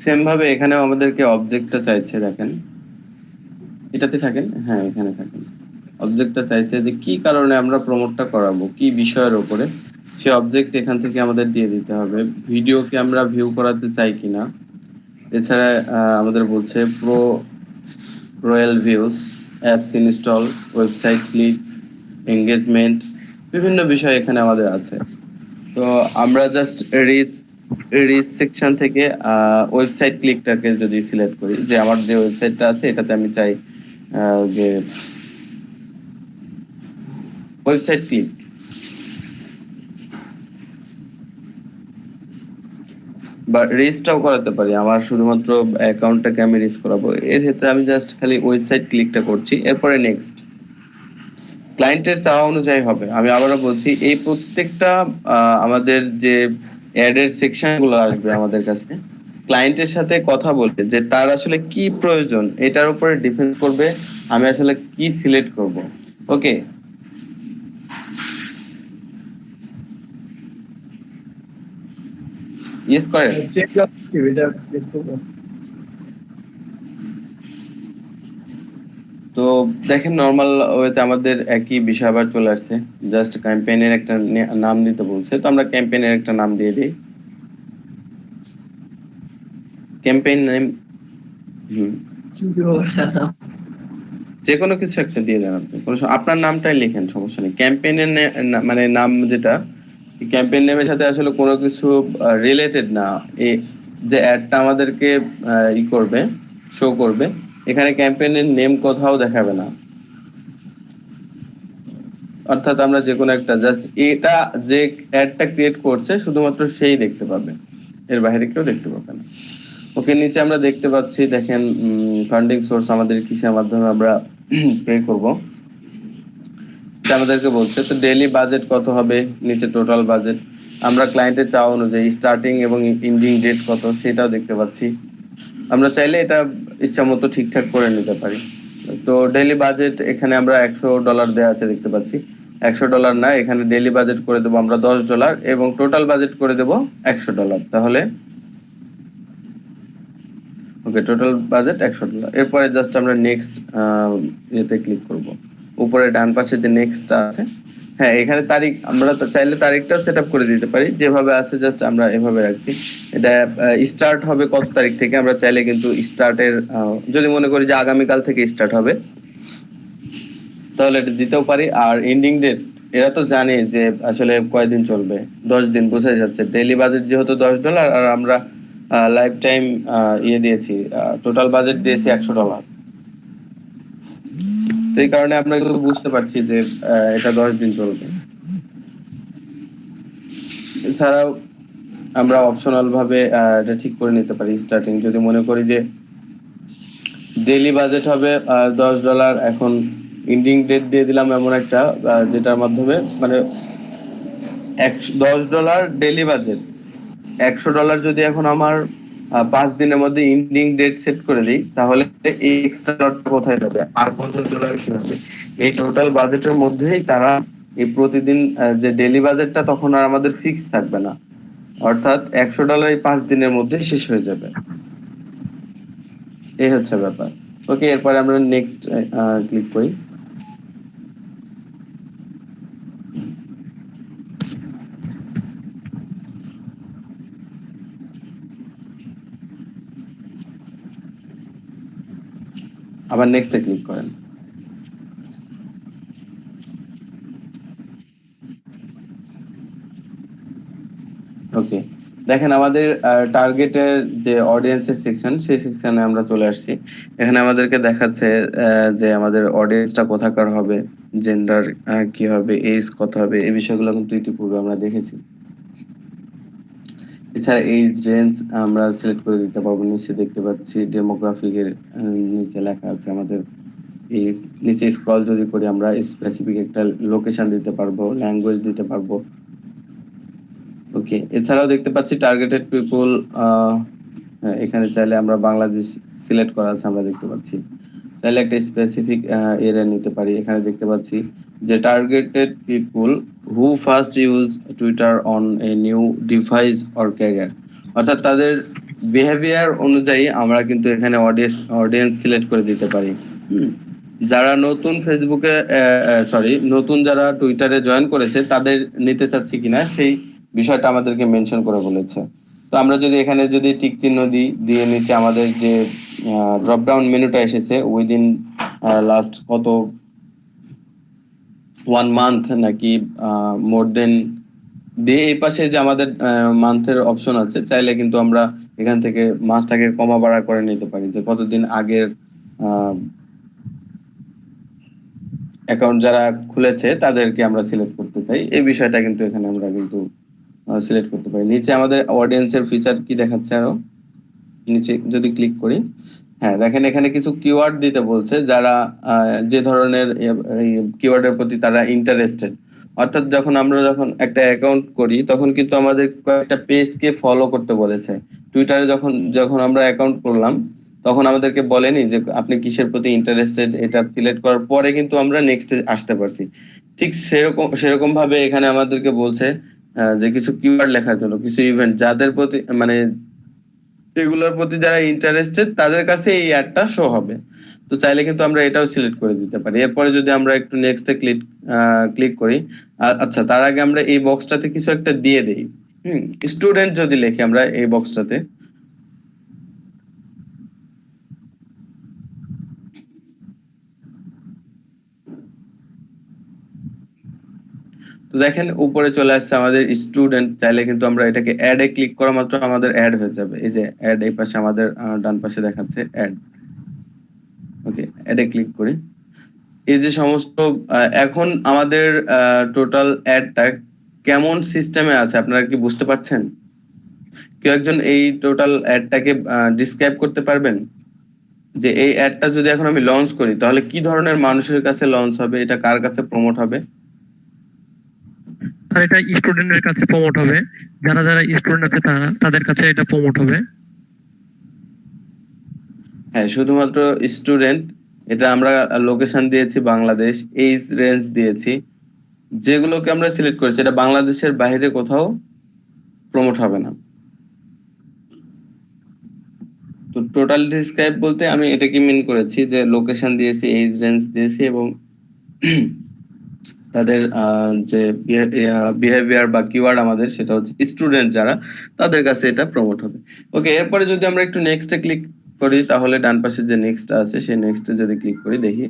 সেম ভাবে এখানেও আমাদেরকে অবজেক্টটা চাইছে, দেখেন এটাতে থাকেন, হ্যাঁ এখানে থাকেন। অবজেক্টটা চাইছে যে কি কারণে আমরা প্রমোটটা করাবো, কি বিষয়ের উপরে, সে অবজেক্ট এখান থেকে আমাদের দিয়ে দিতে হবে। ভিডিওকে আমরা ভিউ করাতে চাই কিনা, এছাড়া আমাদের বলছে royal views, apps install, website click, engagement, বিভিন্ন বিষয় এখানে আমাদের আছে। তো আমরা জাস্ট রিচ সেকশন থেকে ওয়েবসাইট ক্লিকটাকে যদি সিলেক্ট করি, যে আমার যে ওয়েবসাইটটা আছে এটাতে আমি চাই যে ওয়েবসাইট ক্লিক, বা রেজিস্টারও করাতে পারি। আমার শুধুমাত্র অ্যাকাউন্টটাকে আমি রেজিস্টার করাবো, এর ক্ষেত্রে আমি জাস্ট খালি ওয়েবসাইট ক্লিকটা করছি, এরপরে নেক্সট। ক্লায়েন্টের চাওয়া অনুযায়ী হবে। আমি আবারও বলছি, এই প্রত্যেকটা আমাদের যে অ্যাডের সেকশন গুলো আসবে আমাদের কাছে, ক্লায়েন্টের সাথে কথা বলতে যে তার আসলে কি প্রয়োজন এটার উপরে ডিপেন্ড করবে আমি আসলে কি সিলেক্ট করব। ওকে, ইয়েস করেন। চেঞ্জ অবজেক্টিভ এটা দেখতে হবে। তো দেখেন নরমাল ওয়েতে আমাদের একই বিষয় আবার চলে আসছে, জাস্ট ক্যাম্পেইনের একটা নাম দিতে বলছে, তো আমরা ক্যাম্পেইনের একটা নাম দিয়ে দিই, ক্যাম্পেইন নেম, যে কোনো কিছু একটা দিয়ে দেন আপনি, আপনার নামটাই লিখেন, সমস্যা নেই। ক্যাম্পেইনের মানে নাম যেটা ক্যাম্পেইন নেমের সাথে আসলে কোনো কিছু রিলেটেড না, এই যে অ্যাডটা আমাদেরকে ই করবে, শো করবে, এখানে ক্যাম্পেইনের নেম কোথাও দেখাবে না। অর্থাৎ আমরা যে কোনো একটা জাস্ট এটা যে অ্যাডটা ক্রিয়েট করছে শুধুমাত্র সেই দেখতে পাবে, এর বাইরে কেউ দেখতে পাবে না। ওকে, নিচে আমরা দেখতে পাচ্ছি, দেখেন ফান্ডিং সোর্স আমাদের কিসের মাধ্যমে আমরা পে করব আমাদেরকে বলছে। তো ডেইলি বাজেট কত হবে, নিচে টোটাল বাজেট, আমরা ক্লায়েন্টের চাওয়া অনুযায়ী স্টার্টিং এবং এন্ডিং ডেট কত সেটাও দেখতে পাচ্ছি। আমরা চাইলে এটা ইচ্ছা মতো ঠিকঠাক করে নিতে পারি। তো ডেইলি বাজেট এখানে আমরা $100 দেওয়া আছে দেখতে পাচ্ছি, $100 না, এখানে ডেইলি বাজেট করে দেবো আমরা $10 এবং টোটাল বাজেট করে দেবো $100। তাহলে ওকে, টোটাল বাজেট $100। এরপরে জাস্ট আমরা নেক্সট এতে ক্লিক করব। উপরে ডান পাশে যে নেক্সটটা আছে, হ্যাঁ এখানে তারিখ আমরা চাইলে তারিখটাও সেট আপ করে দিতে পারি, যেভাবে আছে জাস্ট আমরা এভাবে রাখছি। এটা স্টার্ট হবে কত তারিখ থেকে, আমরা চাইলে কিন্তু স্টার্টের যদি মনে করি যে আগামীকাল থেকে স্টার্ট হবে তাহলে এটা দিতেও পারি। আর এন্ডিং ডেট এরা তো জানে যে আসলে কয়দিন চলবে, 10 দিন, বোঝাই যাচ্ছে। ডেইলি বাজেট যেহেতু $10 আর আমরা লাইফ টাইম ইয়ে দিয়েছি, টোটাল বাজেট দিয়েছি $100, তো এই কারণে আমরা কিন্তু বুঝতে পারছি যে এটা 10 দিন চলবে। এছাড়াও আমরা অপশনাল ভাবে এটা ঠিক করে নিতে পারি স্টার্টিং, যদি মনে করি যে ডেইলি বাজেট হবে $10, এখন এন্ডিং ডেট দিয়ে দিলাম এমন একটা যেটার মাধ্যমে মানে $10 ডেইলি বাজেট, $100 যদি এখন আমার 5 দিনের মধ্যে এন্ডিং ডেট সেট করে দিই, তাহলে এই এক্সট্রা ডলারটা কোথায় যাবে আর $50 কিভাবে? এই টোটাল বাজেটের মধ্যেই তারা এই প্রতিদিন যে ডেইলি বাজেটটা তখন আর আমাদের ফিক্স থাকবে না, অর্থাৎ $100 এই 5 দিনের মধ্যে শেষ হয়ে যাবে। এই হচ্ছে ব্যাপার। ওকে, এরপরে আমরা নেক্সট ক্লিক করি। আবার নেক্সটে ক্লিক করেন। ওকে, দেখেন আমাদের টার্গেটের যে অডিয়েন্সের সেকশন, সেই সেকশনে আমরা চলে আসছি। এখানে আমাদেরকে দেখাচ্ছে যে আমাদের অডিয়েন্সটা কোথাকার হবে, জেন্ডার কি হবে, এজ কত হবে, এই বিষয়গুলো কিন্তু ইতিপূর্বে আমরা দেখেছি। এছাড়া এজ রেঞ্জ আমরা সিলেক্ট করে দিতে পারবো। নিচে দেখতে পাচ্ছি ডেমোগ্রাফিকের নিচে লেখা আছে আমাদের এজ। নিচে স্ক্রল যদি করি আমরা স্পেসিফিক একটা লোকেশন দিতে পারবো, ল্যাঙ্গুয়েজ দিতে পারবো। ওকে, এছাড়াও দেখতে পাচ্ছি টার্গেটেড পিপল, এখানে চাইলে আমরা বাংলাদেশ সিলেক্ট করা আছে, আমরা দেখতে পাচ্ছি। চাইলে একটা স্পেসিফিক এরিয়া নিতে পারি। এখানে দেখতে পাচ্ছি যে targeted people who first use Twitter on a new device or career, অর্থাৎ তাদের বিহেভিয়ার অনুযায়ী আমরা কিন্তু এখানে অডিয়েন্স সিলেক্ট করে দিতে পারি। যারা নতুন ফেসবুকে নতুন যারা টুইটারে জয়েন করেছে তাদের নিতে চাচ্ছি কিনা সেই বিষয়টা আমাদেরকে মেনশন করে বলেছে। তো আমরা যদি এখানে যদি টিক চিহ্ন দিই, দিয়ে নিচে আমাদের যে ড্রপ ডাউন মেনুটা এসেছে উইদিন লাস্ট কত 1 মান্থ নাকি মোর দেন দিয়ে এই পাশে যে আমাদের মান্থের অপশন আছে, চাইলে কিন্তু আমরা এখান থেকে মাসটাকে কমা বাড়া করে নিতে পারি, যে কতদিন আগের অ্যাকাউন্ট যারা খুলেছে তাদেরকে আমরা সিলেক্ট করতে চাই, এই বিষয়টা কিন্তু এখানে আমরা কিন্তু সিলেক্ট করতে পারি। নিচে আমাদের অডিয়েন্সের ফিচার কি দেখাচ্ছে, আরো নিচে যদি ক্লিক করি, হ্যাঁ দেখেন এখানে কিছু কিওয়ার্ড দিতে বলছে, যারা যে ধরনের কিওয়ার্ডের প্রতি তারা ইন্টারেস্টেড। অর্থাৎ যখন একটা অ্যাকাউন্ট করি তখন কিন্তু আমাদের কয়েকটা পেজকে ফলো করতে বলেছে। টুইটারে যখন আমরা অ্যাকাউন্ট করলাম তখন আমাদেরকে বলেনি যে আপনি কিসের প্রতি ইন্টারেস্টেড, এটা সিলেক্ট করার পরে কিন্তু আমরা নেক্সটে আসতে পারছি। ঠিক সেরকম ভাবে এখানে আমাদেরকে বলছে যে কিছু কিওয়ার্ড লেখার জন্য, কিছু ইভেন্ট যাদের প্রতি মানে এগুলোর প্রতি যারা ইন্টারেস্টেড তাদের কাছে এই অ্যাডটা শো হবে। তো চাইলে কিন্তু আমরা এটাও সিলেক্ট করে দিতে পারি। এরপরে যদি আমরা একটু নেক্সটে ক্লিক করি, আচ্ছা তার আগে আমরা এই বক্সটাতে কিছু একটা দিয়ে দেই। স্টুডেন্ট যদি লিখি আমরা এই বক্সটাতে, তো দেখেন উপরে চলে আসছে আমাদের স্টুডেন্ট। চাইলে কিন্তু আমরা এটাকে অ্যাড এ ক্লিক করা মাত্র আমাদের অ্যাড হয়ে যাবে। এই যে অ্যাড এই পাশে আমাদের ডান পাশে দেখাচ্ছে অ্যাড। ওকে, অ্যাড এ ক্লিক করি। এই যে সমস্ত এখন আমাদের টোটাল অ্যাডটা কেমন সিস্টেমে আছে আপনারা কি বুঝতে পারছেন? কেউ একজন এই টোটাল অ্যাডটাকে ডিসক্রাইব করতে পারবেন যে এই অ্যাডটা যদি এখন আমি লঞ্চ করি তাহলে কি ধরনের মানুষের কাছে লঞ্চ হবে, এটা কার কাছে প্রমোট হবে? আর এটা স্টুডেন্টের কাছে প্রমোট হবে, যারা যারা স্টুডেন্ট আছে তাদের কাছে এটা প্রমোট হবে। হ্যাঁ, শুধুমাত্র স্টুডেন্ট। এটা আমরা লোকেশন দিয়েছি বাংলাদেশ, এইজ রেঞ্জ দিয়েছি, যেগুলোকে আমরা সিলেক্ট করেছি এটা বাংলাদেশের বাইরে কোথাও প্রমোট হবে না। তো টোটাল ডিসক্রাইব বলতে আমি এটাকে মিন করেছি যে লোকেশন দিয়েছি, এইজ রেঞ্জ দিয়েছি এবং তাদের যে বিহেভিয়ার বা কিওয়ার্ড আমাদের সেটা হচ্ছে স্টুডেন্ট যারা, তাদের কাছে এটা প্রমোট হবে। ওকে, এরপরে যদি আমরা একটু নেক্সটে ক্লিক করি তাহলে ডান পাশে যে নেক্সট আছে সেই নেক্সটে যদি ক্লিক করি দেখি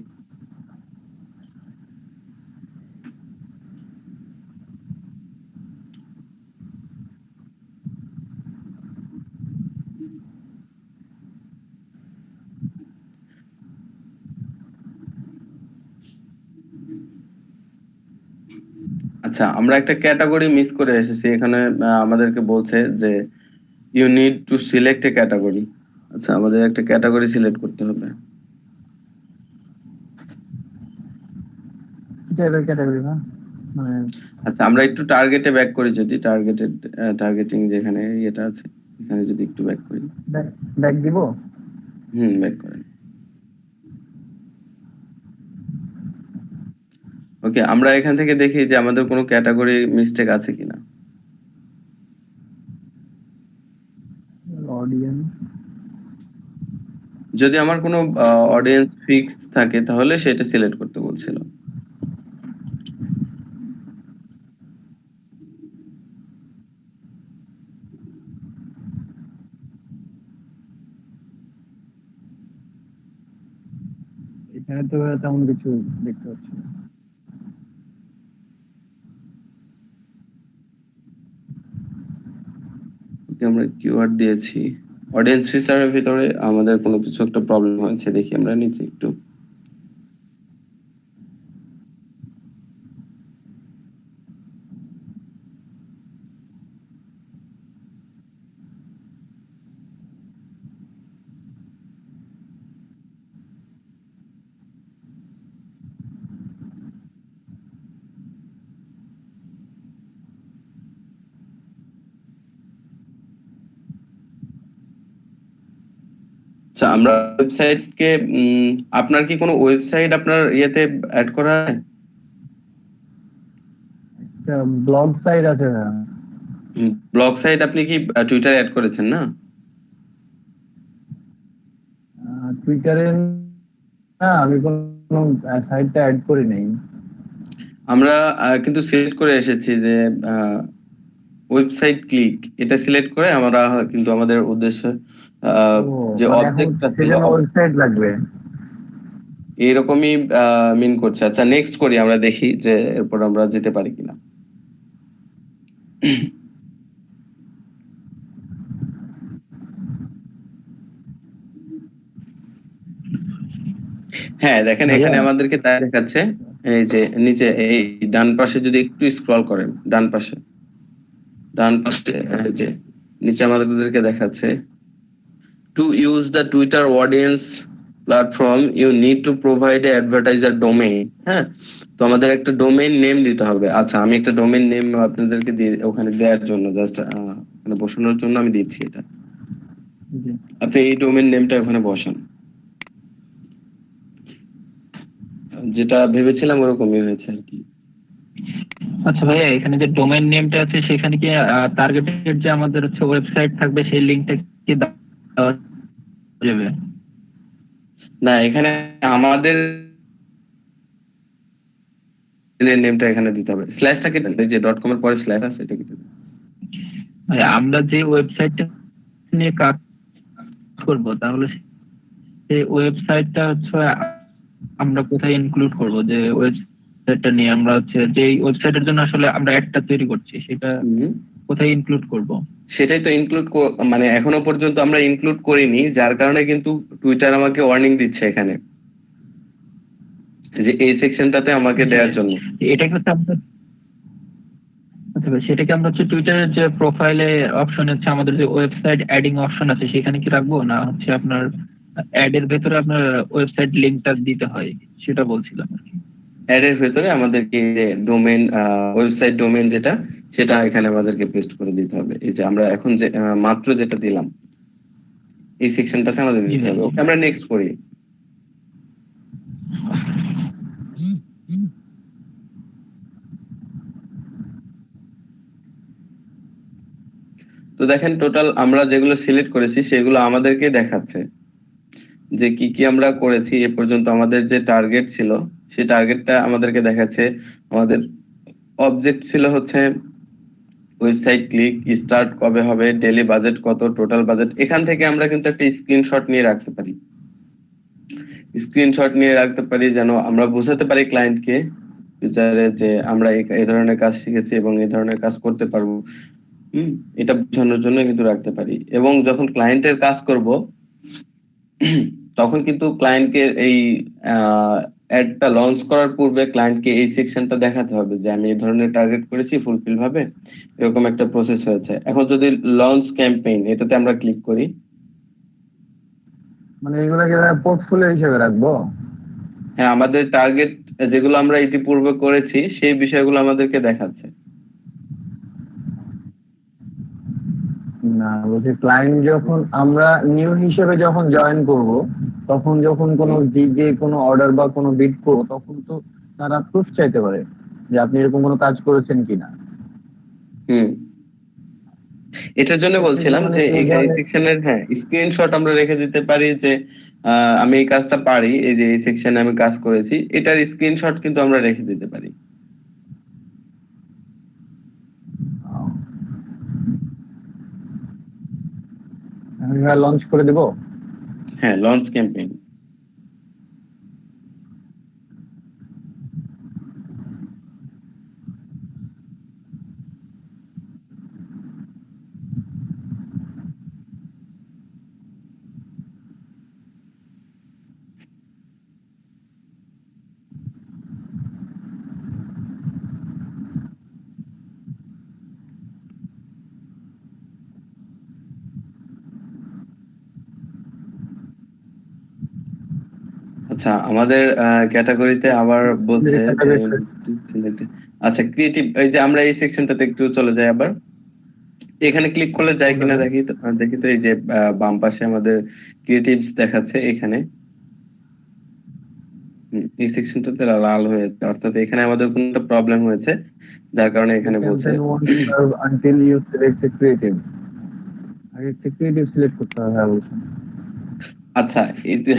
আচ্ছা, আমরা একটা ক্যাটাগরি মিস করে এসেছি এখানে। আমাদেরকে বলছে যে you need to select a category. আচ্ছা, আমাদের একটা ক্যাটাগরি সিলেক্ট করতে হবে। ক্যাটাগরি না মানে আচ্ছা, আমরা একটু টার্গেটে ব্যাক করি, যদি টার্গেটিং যেখানে এটা আছে এখানে যদি একটু ব্যাক করি। ব্যাক দিব? ব্যাক করেন। ওকে, আমরা এখান থেকে দেখি যে আমাদের কোনো ক্যাটাগরি মিস্টেক আছে কিনা। অডিয়েন্স, যদি আমার কোনো অডিয়েন্স ফিক্সড থাকে তাহলে সেটা সিলেক্ট করতে বলছিল। এখানে তো তেমন কিছু দেখতে পাচ্ছি না। আমরা কিওয়ার্ড দিয়েছি, অডিয়েন্স ফিচারের ভিতরে আমাদের কোনো কিছু একটা প্রবলেম হয়েছে, দেখি আমরা নিচে একটু। আচ্ছা, আমরা ওয়েবসাইটকে আপনার কি কোনো ওয়েবসাইট আপনার ইয়েতে অ্যাড করা আছে? ব্লগ সাইট আছে না? ব্লগ সাইট আপনি কি টুইটারে অ্যাড করেছেন না? টুইটারে না, আমি কোনো সাইটটা অ্যাড করি নাই। আমরা কিন্তু সিলেক্ট করে এসেছি যে ওয়েবসাইট ক্লিক, এটা সিলেক্ট করে আমরা কিন্তু আমাদের উদ্দেশ্য যে অবজেক্টটা ছিল ওয়েবসাইট লাগবে। এরকমই মিন করছে। আচ্ছা নেক্সট করি, আমরা দেখি যে এরপর আমরা যেতে পারি কিনা। হ্যাঁ দেখেন ভাইয়া? এখানে আমাদেরকে তাই দেখাচ্ছে, এই যে নিচে এই ডান পাশে যদি একটু স্ক্রল করেন, ডান পাশে এই যে নিচে আমাদেরকে দেখাচ্ছে to use the Twitter audience platform you need to provide a advertiser domain. হ্যাঁ, তো আমাদের একটা ডোমেইন নেম দিতে হবে। আচ্ছা আমি একটা ডোমেইন নেম আপনাদেরকে দিয়ে ওখানে দেওয়ার জন্য জাস্ট ওখানে বসানোর জন্য আমি দিচ্ছি এটা। জি। আপনি এই ডোমেইন নেমটা ওখানে বসান, যেটা ভেবেছিলাম ওরকমই হয়েছে আর কি। আচ্ছা ভাইয়া, এখানে যে ডোমেইন নেমটা আছে সেখানে কি টার্গেটেড যে আমাদের হচ্ছে ওয়েবসাইট থাকবে সেই লিংকটা কি দেওয়া যাবে? না এখানে আমাদের নেমটা এখানে দিতে হবে। স্ল্যাশটা কেটে দেন, এই যে ডট কম এর পরে স্ল্যাশ আছে এটা কেটে দেন। ভাইয়া, আমরা যে ওয়েবসাইটটা নিয়ে কাজ করব তাহলে সেই ওয়েবসাইটটা হচ্ছে আমরা কোথায় ইনক্লুড করব? যে ওয়েবসাইটটা নিয়ে আমরা হচ্ছে যে ওয়েবসাইটের জন্য আসলে আমরা অ্যাডটা তৈরি করছি সেটা কোথায় ইনক্লুড করব? সেটাই তো ইনক্লুড, মানে এখনো পর্যন্ত আমরা ইনক্লুড করিনি, যার কারণে কিন্তু টুইটার আমাকে ওয়ার্নিং দিচ্ছে এখানে যে এই সেকশনটাতে আমাকে দেওয়ার জন্য। এটা হচ্ছে আমরা আচ্ছা ভাই, সেটাকে আমরা হচ্ছে টুইটারের যে প্রোফাইলে অপশন আছে আমাদের যে ওয়েবসাইট অ্যাডিং অপশন আছে সেখানে কি রাখবো, না হচ্ছে আপনার অ্যাড এর ভেতরে আপনার ওয়েবসাইট লিংকটা দিতে হয় সেটা বলছিলাম আর কি। অ্যাড এর ভেতরে আমাদেরকে যে ডোমেইন ওয়েবসাইট ডোমেইন যেটা সেটা এখানে আমাদেরকে পেস্ট করে দিতে হবে। এই যে আমরা এখন যে মাত্র যেটা দিলাম এই সেকশনটাতে আমাদের দিতে হবে। ওকে আমরা নেক্সট করি। তো দেখেন টোটাল আমরা যেগুলো সিলেক্ট করেছি সেগুলো আমাদেরকে দেখাচ্ছে যে কি কি আমরা করেছি এ পর্যন্ত। আমাদের যে টার্গেট ছিল সেই টার্গেটটা আমাদেরকে দেখাচ্ছে। আমাদের অবজেক্ট ছিল হচ্ছে ওয়েবসাইট ক্লিক স্টার্ট কবে হবে, ডেইলি বাজেট কত, টোটাল বাজেট। এখান থেকে আমরা কিন্তু একটা স্ক্রিনশট নিয়ে রাখতে পারি, যেন আমরা বোঝাতে পারি ক্লায়েন্টকে যে আমরা এই ধরনের কাজ শিখেছি এবং এই ধরনের কাজ করতে পারবো। এটা বোঝানোর জন্য কিন্তু রাখতে পারি। এবং যখন ক্লায়েন্টের কাজ করব তখন কিন্তু ক্লায়েন্টকে এই অ্যাডটা লঞ্চ করার পূর্বে ক্লায়েন্টকে এই সেকশনটা দেখাতে হবে যে আমি এই ধরনের টার্গেট করেছি ফুলফিল ভাবে, এরকম একটা প্রসেস হয়েছে। এখন যদি লঞ্চ ক্যাম্পেইন এটাতে আমরা ক্লিক করি, মানে এগুলোকে পোর্টফোলিও হিসেবে রাখবো? হ্যাঁ আমাদের টার্গেট যেগুলো আমরা ইতিপূর্বে করেছি সেই বিষয়গুলো আমাদেরকে দেখাচ্ছে। না বলছি ক্লায়েন্ট যখন আমরা নিউ হিসেবে যখন জয়েন করব তখন যখন কোনো দিকে কোনো অর্ডার বা কোনো বিড করবো তখন তো তারা প্রুফ চাইতে পারে যে আপনি এরকম কোনো কাজ করেছেন কিনা। এটার জন্য বলছিলাম যে এই সেকশনের স্ক্রিনশট আমরা রেখে দিতে পারি যে আমি এই কাজটা পারি, এই যে এই সেকশনে আমি কাজ করেছি, এটার স্ক্রিনশট কিন্তু আমরা রেখে দিতে পারি। লঞ্চ করে দেব। হ্যাঁ লঞ্চ ক্যাম্পেইন। আচ্ছা আমাদের ক্যাটাগরিতে আবার বলছে আচ্ছা ক্রিয়েটিভ, এই যে আমরা এই সেকশনটাতে একটু চলে যাই আবার, এখানে ক্লিক করলে যায় কিনা দেখি তো এই যে বাম পাশে আমাদের ক্রিয়েটিভস দেখাচ্ছে এখানে। এই সেকশনটাতে লাল হয়েছে, অর্থাৎ এখানে আমাদের কোনো একটা প্রবলেম হয়েছে যার কারণে এখানে বলছে until you select a creative। আগে ক্রিয়েটিভ সিলেক্ট করতে হবে বলছেন। আচ্ছা এই যে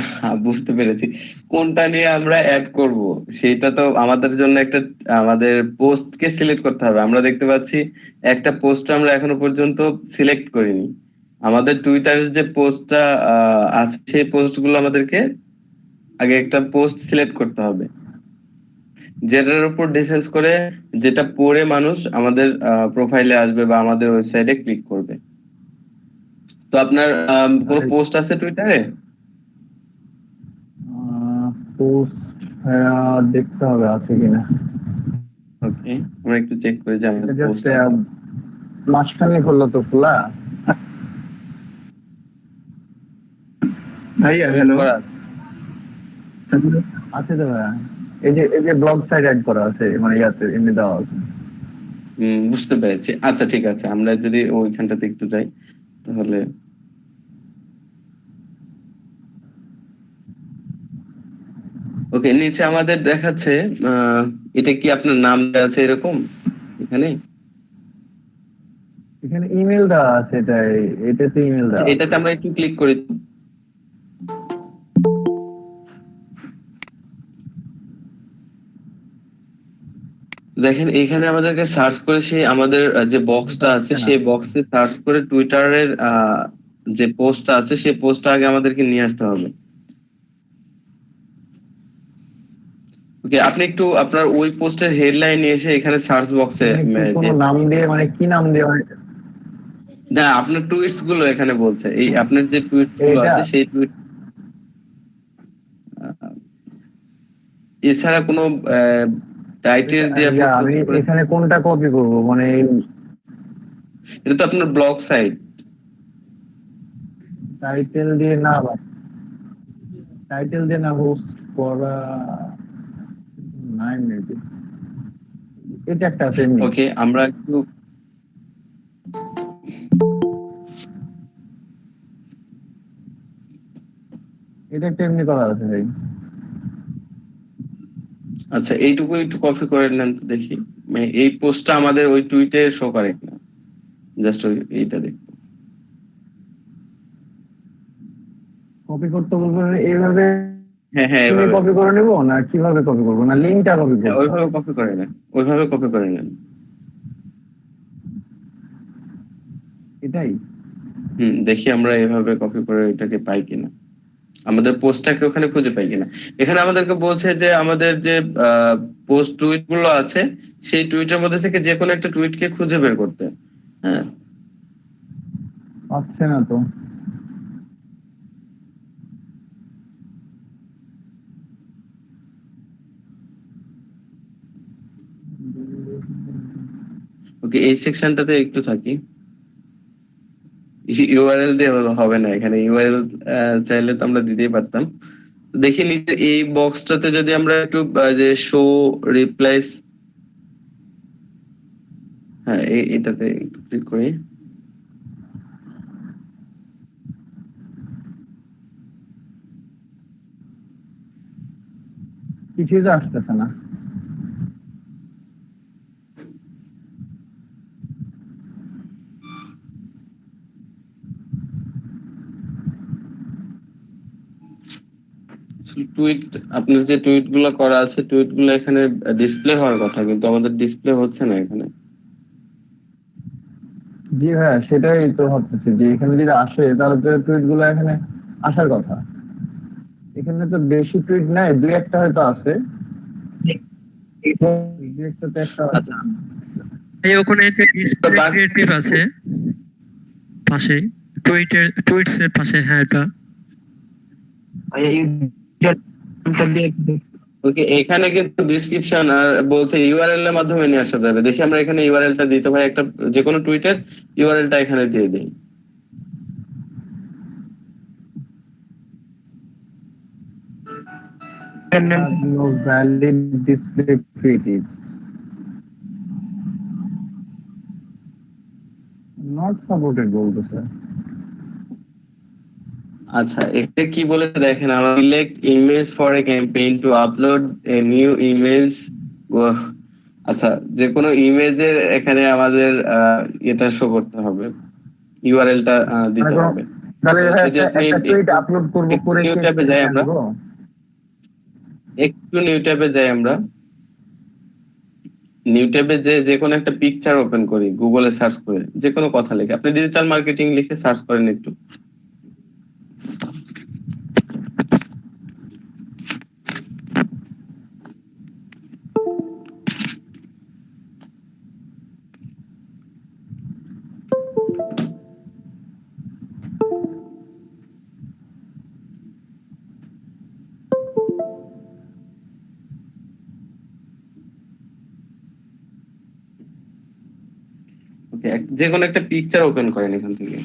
বুঝতে পেরেছি কোনটা নিয়ে আমরা অ্যাড করব, সেটা তো আমাদের জন্য একটা আমাদের পোস্টকে সিলেক্ট করতে হবে। আমরা দেখতে পাচ্ছি একটা পোস্ট আমরা এখনো পর্যন্ত সিলেক্ট করিনি। আমাদের টুইটারের যে পোস্টটা আছে সেই পোস্টগুলো আমাদেরকে আগে একটা পোস্ট সিলেক্ট করতে হবে, যেটার উপর ডিসেন্স করে যেটা পড়ে মানুষ আমাদের প্রোফাইলে আসবে বা আমাদের ওয়েবসাইটে ক্লিক করবে। তো আপনার কোনো পোস্ট আছে টুইটারে? পোস্ট দেখতে হবে আছে কিনা। ওকে, আমরা একটু চেক করে যে আমাদের পোস্ট মাঝখানে খোলা তো খোলা ভাইয়া হ্যালো আছে তো ভাইয়া। এই যে ব্লগ সাইট অ্যাড করা আছে, মানে ইয়াতে এমনি দেওয়া আছে। বুঝতে পেরেছি। আচ্ছা ঠিক আছে, আমরা যদি ওইখানটাতে একটু যাই তাহলে ওকে, নিচে আমাদের দেখাচ্ছে এটা কি আপনার নাম দেওয়া আছে এরকম এখানে? এখানে ইমেল দেওয়া আছে, এটাতে ইমেল দেওয়া। এটাতে আমরা একটু ক্লিক করি। দেখেন এখানে আমাদেরকে সার্চ করে সেই আমাদের যে বক্সটা আছে সেই বক্সে সার্চ করে টুইটারের যে পোস্টটা আছে সেই পোস্টটা আগে আমাদেরকে নিয়ে আসতে হবে। ওকে, আপনি একটু আপনার ওই পোস্টের হেডলাইন নিয়ে এসে এখানে সার্চ বক্সে কোনো নাম দিয়ে, মানে কি নাম দিয়ে, না আপনার টুইটস গুলো এখানে বলছে, এই আপনার যে টুইটস গুলো আছে সেই টুইট এছাড়া কোনো টাইটেল দিয়ে আমি এখানে কোনটা কপি করব, মানে এটা তো আপনার ব্লগ সাইট। টাইটেল দিয়ে না, টাইটেল দিয়ে না হোস্ট করা নাই মেবি। এটা একটা আছে। ওকে, আমরা একটু এটা একটা এমনি করা আছে ভাই। আচ্ছা, এইটুকু একটু কপি করে নেন তো দেখি, মানে এই পোস্টটা আমাদের ওই টুইটে শো করে কিনা, জাস্ট এইটা দেখো। কপি করতে বলবো এইভাবে? হ্যাঁ হ্যাঁ, এইভাবে কপি করে নেব না কিভাবে কপি করব, না লিংকটা কপি করব? ওইভাবে কপি করে নেন, ওইভাবে কপি করে নেন। এটাই দেখি আমরা এভাবে কপি করে এটাকে পাই কিনা, আমাদের পোস্টটাকে ওখানে খুঁজে পাই কিনা। এখানে আমাদেরকে বলছে যে আমাদের যে পোস্ট টুইট গুলো আছে সেই টুইটের মধ্যে থেকে যে কোনো একটা টুইটকে খুঁজে বের করতে। হ্যাঁ, পাচ্ছে না তো। ওকে, এই সেকশনটাতে একটু থাকি। ইউআরএল দিয়ে হবে না, এখানে ইউআরএল চাইলে তো আমরা দিতেই পারতাম। দেখি নিচে এই বক্সটাতে যদি আমরা একটু যে শো রিপ্লাইস, হ্যাঁ এটাতে একটু ক্লিক করি। কিছুই তো আসতেছে না। টুইট, আপনার যে টুইট গুলো করা আছে টুইট গুলো এখানে ডিসপ্লে হওয়ার কথা, কিন্তু আমাদের ডিসপ্লে হচ্ছে না এখানে। জি হ্যাঁ, সেটাই তো ভাবতেছি যে এখানে যদি আসে তাহলে তো টুইট গুলো এখানে আসার কথা। এখানে তো বেশি টুইট নাই, দুই একটা হয়তো আছে। আচ্ছা, এই ওখানে যে ডিসপ্লে ক্রিয়েটিভ আছে পাশে, টুইটস এর পাশে, হ্যাঁ এটা ওকে, এখানে কিন্তু ডেসক্রিপশন আর বলছে ইউআরএল এর মাধ্যমে নিয়ে আসা যাবে। দেখি আমরা এখানে ইউআরএলটা দিতে ভাই, একটা যে কোনো টুইটের ইউআরএলটা এখানে দিয়ে দেই। No valid display creative. Not supported বলতেছে। আচ্ছা, এটা কি বলেছে দেখেন, আমরা select image for a campaign two upload a new image. আচ্ছা, যে কোনো ইমেজের এখানে আমাদের এটা শো করতে হবে, ইউআরএলটা দিতে হবে। তাহলে একটা টুইট আপলোড করব করে নিউ ট্যাবে যাই আমরা, একটু নিউ ট্যাবে যাই আমরা। নিউ ট্যাবে যে কোনো একটা পিকচার ওপেন করি, গুগলে সার্চ করে যে কোনো কথা লিখে, আপনি ডিজিটাল মার্কেটিং লিখে সার্চ করেন একটু। ওকে, যে কোনো একটা পিকচার ওপেন করেন এখান থেকে।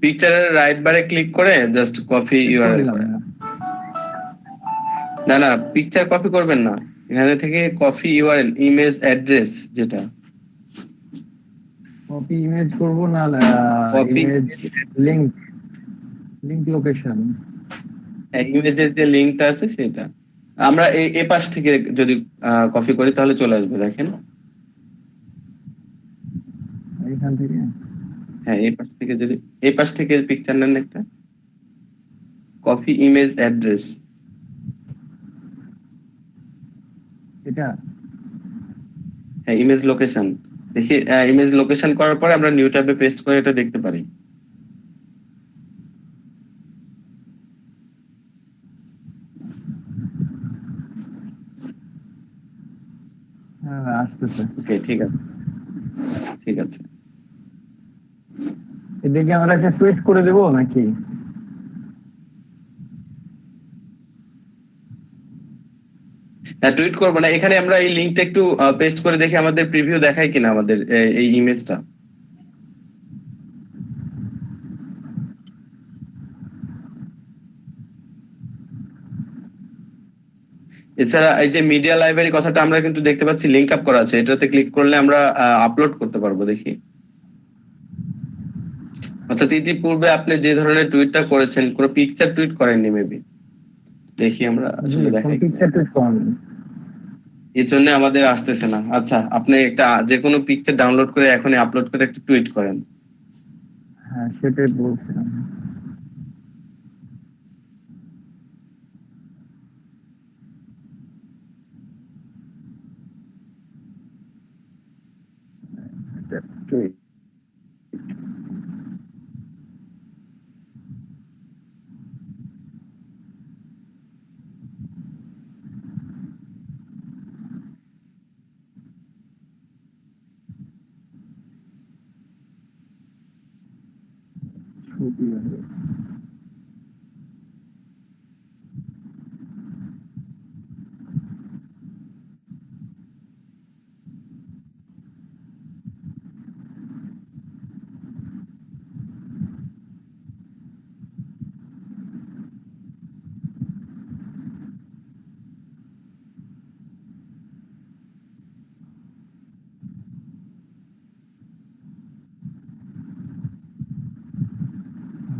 পিকচারের রাইট বারে ক্লিক করে জাস্ট কপি ইউআরএল করেন। না না, পিকচার কপি করবেন না, এখানে থেকে কপি ইউআরএল, ইমেজ অ্যাড্রেস, যেটা কপি ইমেজ করব না Copy- ইমেজ লিংক লোকেশন। ইমেজের যে লিঙ্কটা আছে সেটা আমরা এই পাশ থেকে যদি কপি করি তাহলে চলে আসবে, দেখেন। এখান থেকে হ্যাঁ, এই পাশ থেকে পিকচার নেন একটা, কপি ইমেজ অ্যাড্রেস, এটা হ্যাঁ ইমেজ লোকেশন। দেখি ইমেজ লোকেশন করার পরে আমরা নিউ ট্যাবে পেস্ট করে এটা দেখতে পারি। আসতেছে। ওকে, ঠিক আছে ঠিক আছে। এদিকে আমরা একটা টুইট করে দেবো নাকি? টুইট করবো না, এখানে আমরা এই লিঙ্কটা একটু পেস্ট করে দেখি আমাদের প্রিভিউ দেখায় কিনা আমাদের এই ইমেজটা। এছাড়া এই যে মিডিয়া লাইব্রেরি কথাটা আমরা কিন্তু দেখতে পাচ্ছি লিংক আপ করা আছে, এটাতে ক্লিক করলে আমরা আপলোড করতে পারবো। দেখি, অর্থাৎ ইতিপূর্বে আপনি যে ধরনের টুইটটা করেছেন, কোনো পিকচার টুইট করেননি মেবি। দেখি আমরা আসলে দেখাই, পিকচার টুইট করুন। এই জন্য আমাদের আসতেছে না। আচ্ছা, আপনি একটা যে কোনো পিকচার ডাউনলোড করে এখনই আপলোড করে একটা টুইট করেন। হ্যাঁ, সেটাই বলছিলাম। টুইট ছবি আছে।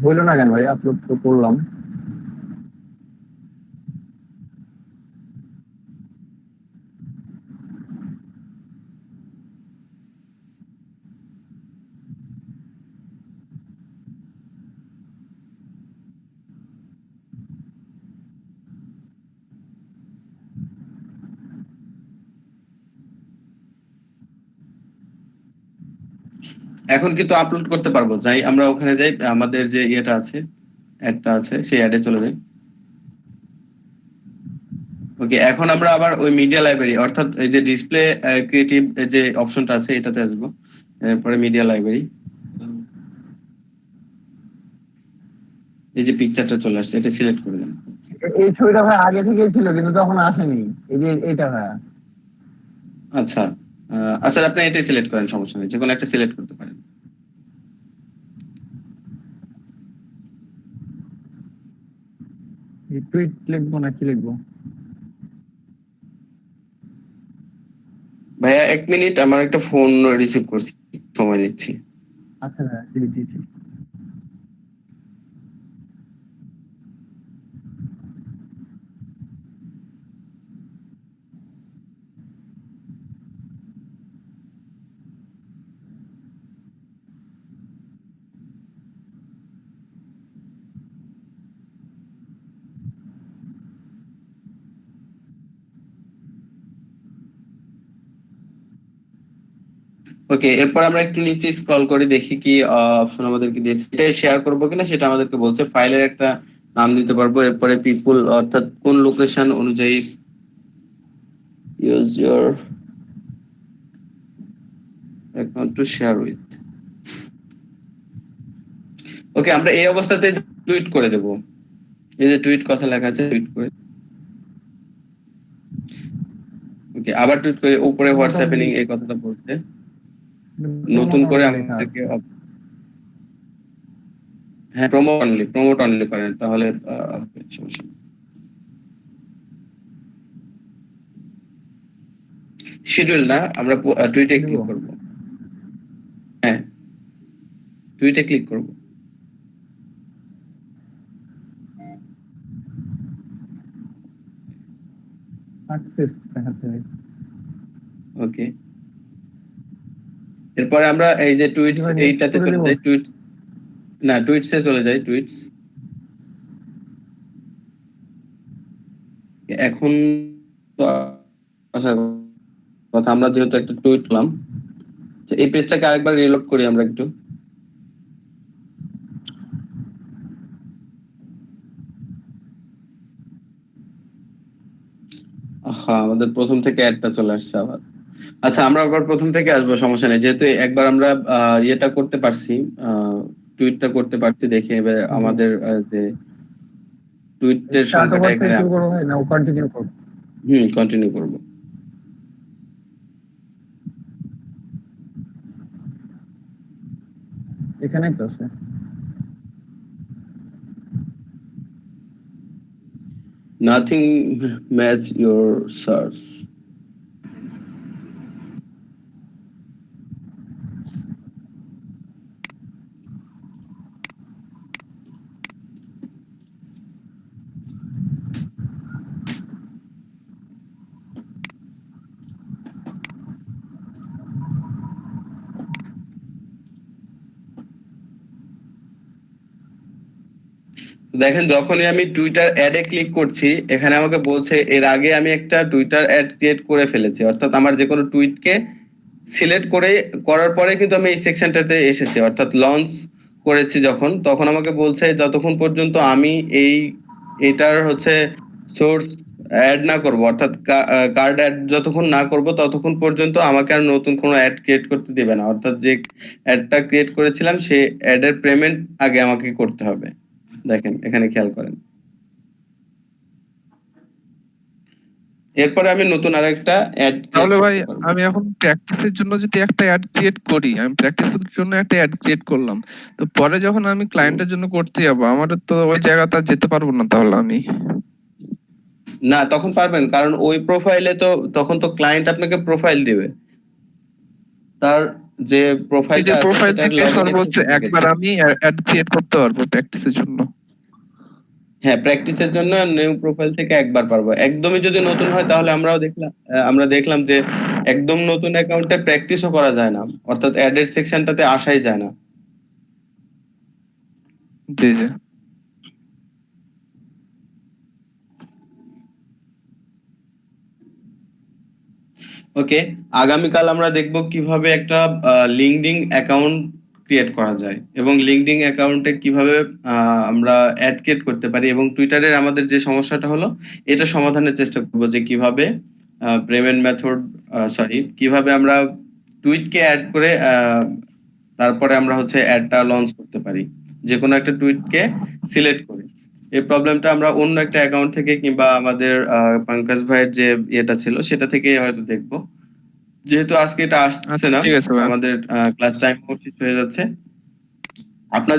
হইলো না কেন ভাই? আপলোড তো করলাম। এখন কিন্তু আপলোড করতে পারবো। যাই আমরা ওখানে যাই, আমাদের যে ইয়েটা আছে, অ্যাডটা আছে, সেই অ্যাডে চলে যাই। ওকে, এখন আমরা আবার ওই মিডিয়া লাইব্রেরি, অর্থাৎ এই যে ডিসপ্লে ক্রিয়েটিভ যে অপশনটা আছে এটাতে আসবো। এরপরে মিডিয়া লাইব্রেরি, এই যে পিকচারটা চলে আসছে, এটা সিলেক্ট করে দেন। এই ছবিটা ভাই আগে থেকেই ছিল কিন্তু তখন আসেনি। এই যে এটা ভাই। আচ্ছা আচ্ছা, আপনি এটাই সিলেক্ট করেন, সমস্যা নেই, যে কোনো একটা সিলেক্ট করতে পারেন। টুইট লিখবো না কি লিখবো? ভাইয়া 1 মিনিট, আমার একটা ফোন রিসিভ করছি, সময় নিচ্ছি। আচ্ছা ভাই, জি জি। ওকে, এরপর আমরা একটু নিচে স্ক্রল করে দেখি কি অপশন আমাদেরকে দিয়েছে। এটা শেয়ার করবো কিনা সেটা আমাদেরকে বলছে। ফাইলের একটা নাম দিতে পারবো, এরপরে পিপল অর্থাৎ কোন লোকেশন অনুযায়ী use your account to share with. Okay, আমরা এই অবস্থাতে টুইট করে দেব। এই যে টুইট কথা লেখা আছে, টুইট করে ওকে, আবার টুইট করে উপরে হোয়াটস হ্যাপেনিং এই কথাটা বলতে নতুন করে আমাদেরকে হ্যাঁ প্রমোট অনলি করেন তাহলে হবে, সমস্যা নেই। শিডিউল না, আমরা টুইটে ক্লিক করব। হ্যাঁ, টুইটে ক্লিক করব। সাকসেস দেখাচ্ছে ভাই। ওকে, এরপরে আমরা এই যে টুইট এইটাতে চলে যাই, টুইট না টুইটসে চলে যাই, টুইটস। এখন তো আসার কথা, আমরা যেহেতু একটা টুইট করলাম, এই পেজটাকে আরেকবার রিলোড করি আমরা একটু। হ্যাঁ, আমাদের প্রথম থেকে অ্যাডটা চলে আসছে আবার। আচ্ছা, আমরা আবার প্রথম থেকে আসবো, সমস্যা নেই, যেহেতু একবার আমরা ইয়েটা করতে পারছি, টুইটটা করতে পারছি, দেখে এবার আমাদের যে টুইটের সংখ্যাটা এখানে শুরু করব ভাই, না কন্টিনিউ করব? কন্টিনিউ করব। এখানেই তো আছে। Nothing match your search. দেখেন, যখনই আমি টুইটার অ্যাডে ক্লিক করছি, এখানে আমাকে বলছে এর আগে আমি একটা টুইটার অ্যাড ক্রিয়েট করে ফেলেছি, অর্থাৎ আমার যে কোনো টুইটকে সিলেক্ট করার পরে কিন্তু আমি এই সেকশনটাতে এসেছি, অর্থাৎ লঞ্চ করেছি যখন, তখন আমাকে বলছে যতক্ষণ পর্যন্ত আমি এটার হচ্ছে সোর্স অ্যাড না করব, অর্থাৎ কার্ড অ্যাড যতক্ষণ না করব ততক্ষণ পর্যন্ত আমাকে আর নতুন কোনো অ্যাড ক্রিয়েট করতে দিবে না, অর্থাৎ যে অ্যাডটা ক্রিয়েট করেছিলাম সেই অ্যাডের পেমেন্ট আগে আমাকে করতে হবে। দেখেন এখানে খেয়াল করেন। এরপরে আমি নতুন আরেকটা অ্যাড, তাহলে ভাই আমি এখন প্র্যাকটিসের জন্য যদি একটা অ্যাড ক্রিয়েট করি, আমি প্র্যাকটিসের জন্য একটা অ্যাড ক্রিয়েট করলাম, তো পরে যখন আমি ক্লায়েন্টের জন্য করতে যাবো, আমার তো ওই জায়গাটা যেতে পারবো না তাহলে আমি? না, তখন পারবেন, কারণ ওই প্রোফাইলে তো তখন তো ক্লায়েন্ট আপনাকে প্রোফাইল দিবে, তার যে প্রোফাইলটা আছে প্রোফাইল সেটার থেকে সর্বোচ্চ একবার আমি অ্যাড ক্রিয়েট করতে পারবো প্র্যাকটিসের জন্য? হ্যাঁ, প্র্যাকটিসের জন্য নিউ প্রোফাইল থেকে একবার পারবো। একদমই যদি নতুন হয় তাহলে আমরা দেখলাম যে একদম নতুন অ্যাকাউন্টে প্র্যাকটিসও করা যায় না, অর্থাৎ অ্যাডের সেকশনটাতে আসাই যায় না। জি জি। ওকে, আগামীকাল আমরা দেখব কিভাবে একটা লিঙ্কডইন অ্যাকাউন্ট ক্রিয়েট করা যায় এবং লিঙ্কডইন অ্যাকাউন্টে কিভাবে আমরা অ্যাড ক্রিয়েট করতে পারি, এবং টুইটারের আমাদের যে সমস্যাটা হলো এটা সমাধানের চেষ্টা করব, যে কিভাবে পেমেন্ট মেথড কিভাবে আমরা টুইটকে অ্যাড করে তারপরে আমরা হচ্ছে অ্যাডটা লঞ্চ করতে পারি, যে কোনো একটা টুইটকে সিলেক্ট করে। এই প্রবলেমটা আমরা অন্য একটা অ্যাকাউন্ট থেকে কিংবা আমাদের পঙ্কজ ভাইয়ের যে এটা ছিল সেটা থেকে হয়তো দেখবো, যেহেতু আজকে এটা আসছে না, আমাদের ক্লাস টাইম শেষ হয়ে যাচ্ছে। আপনাদের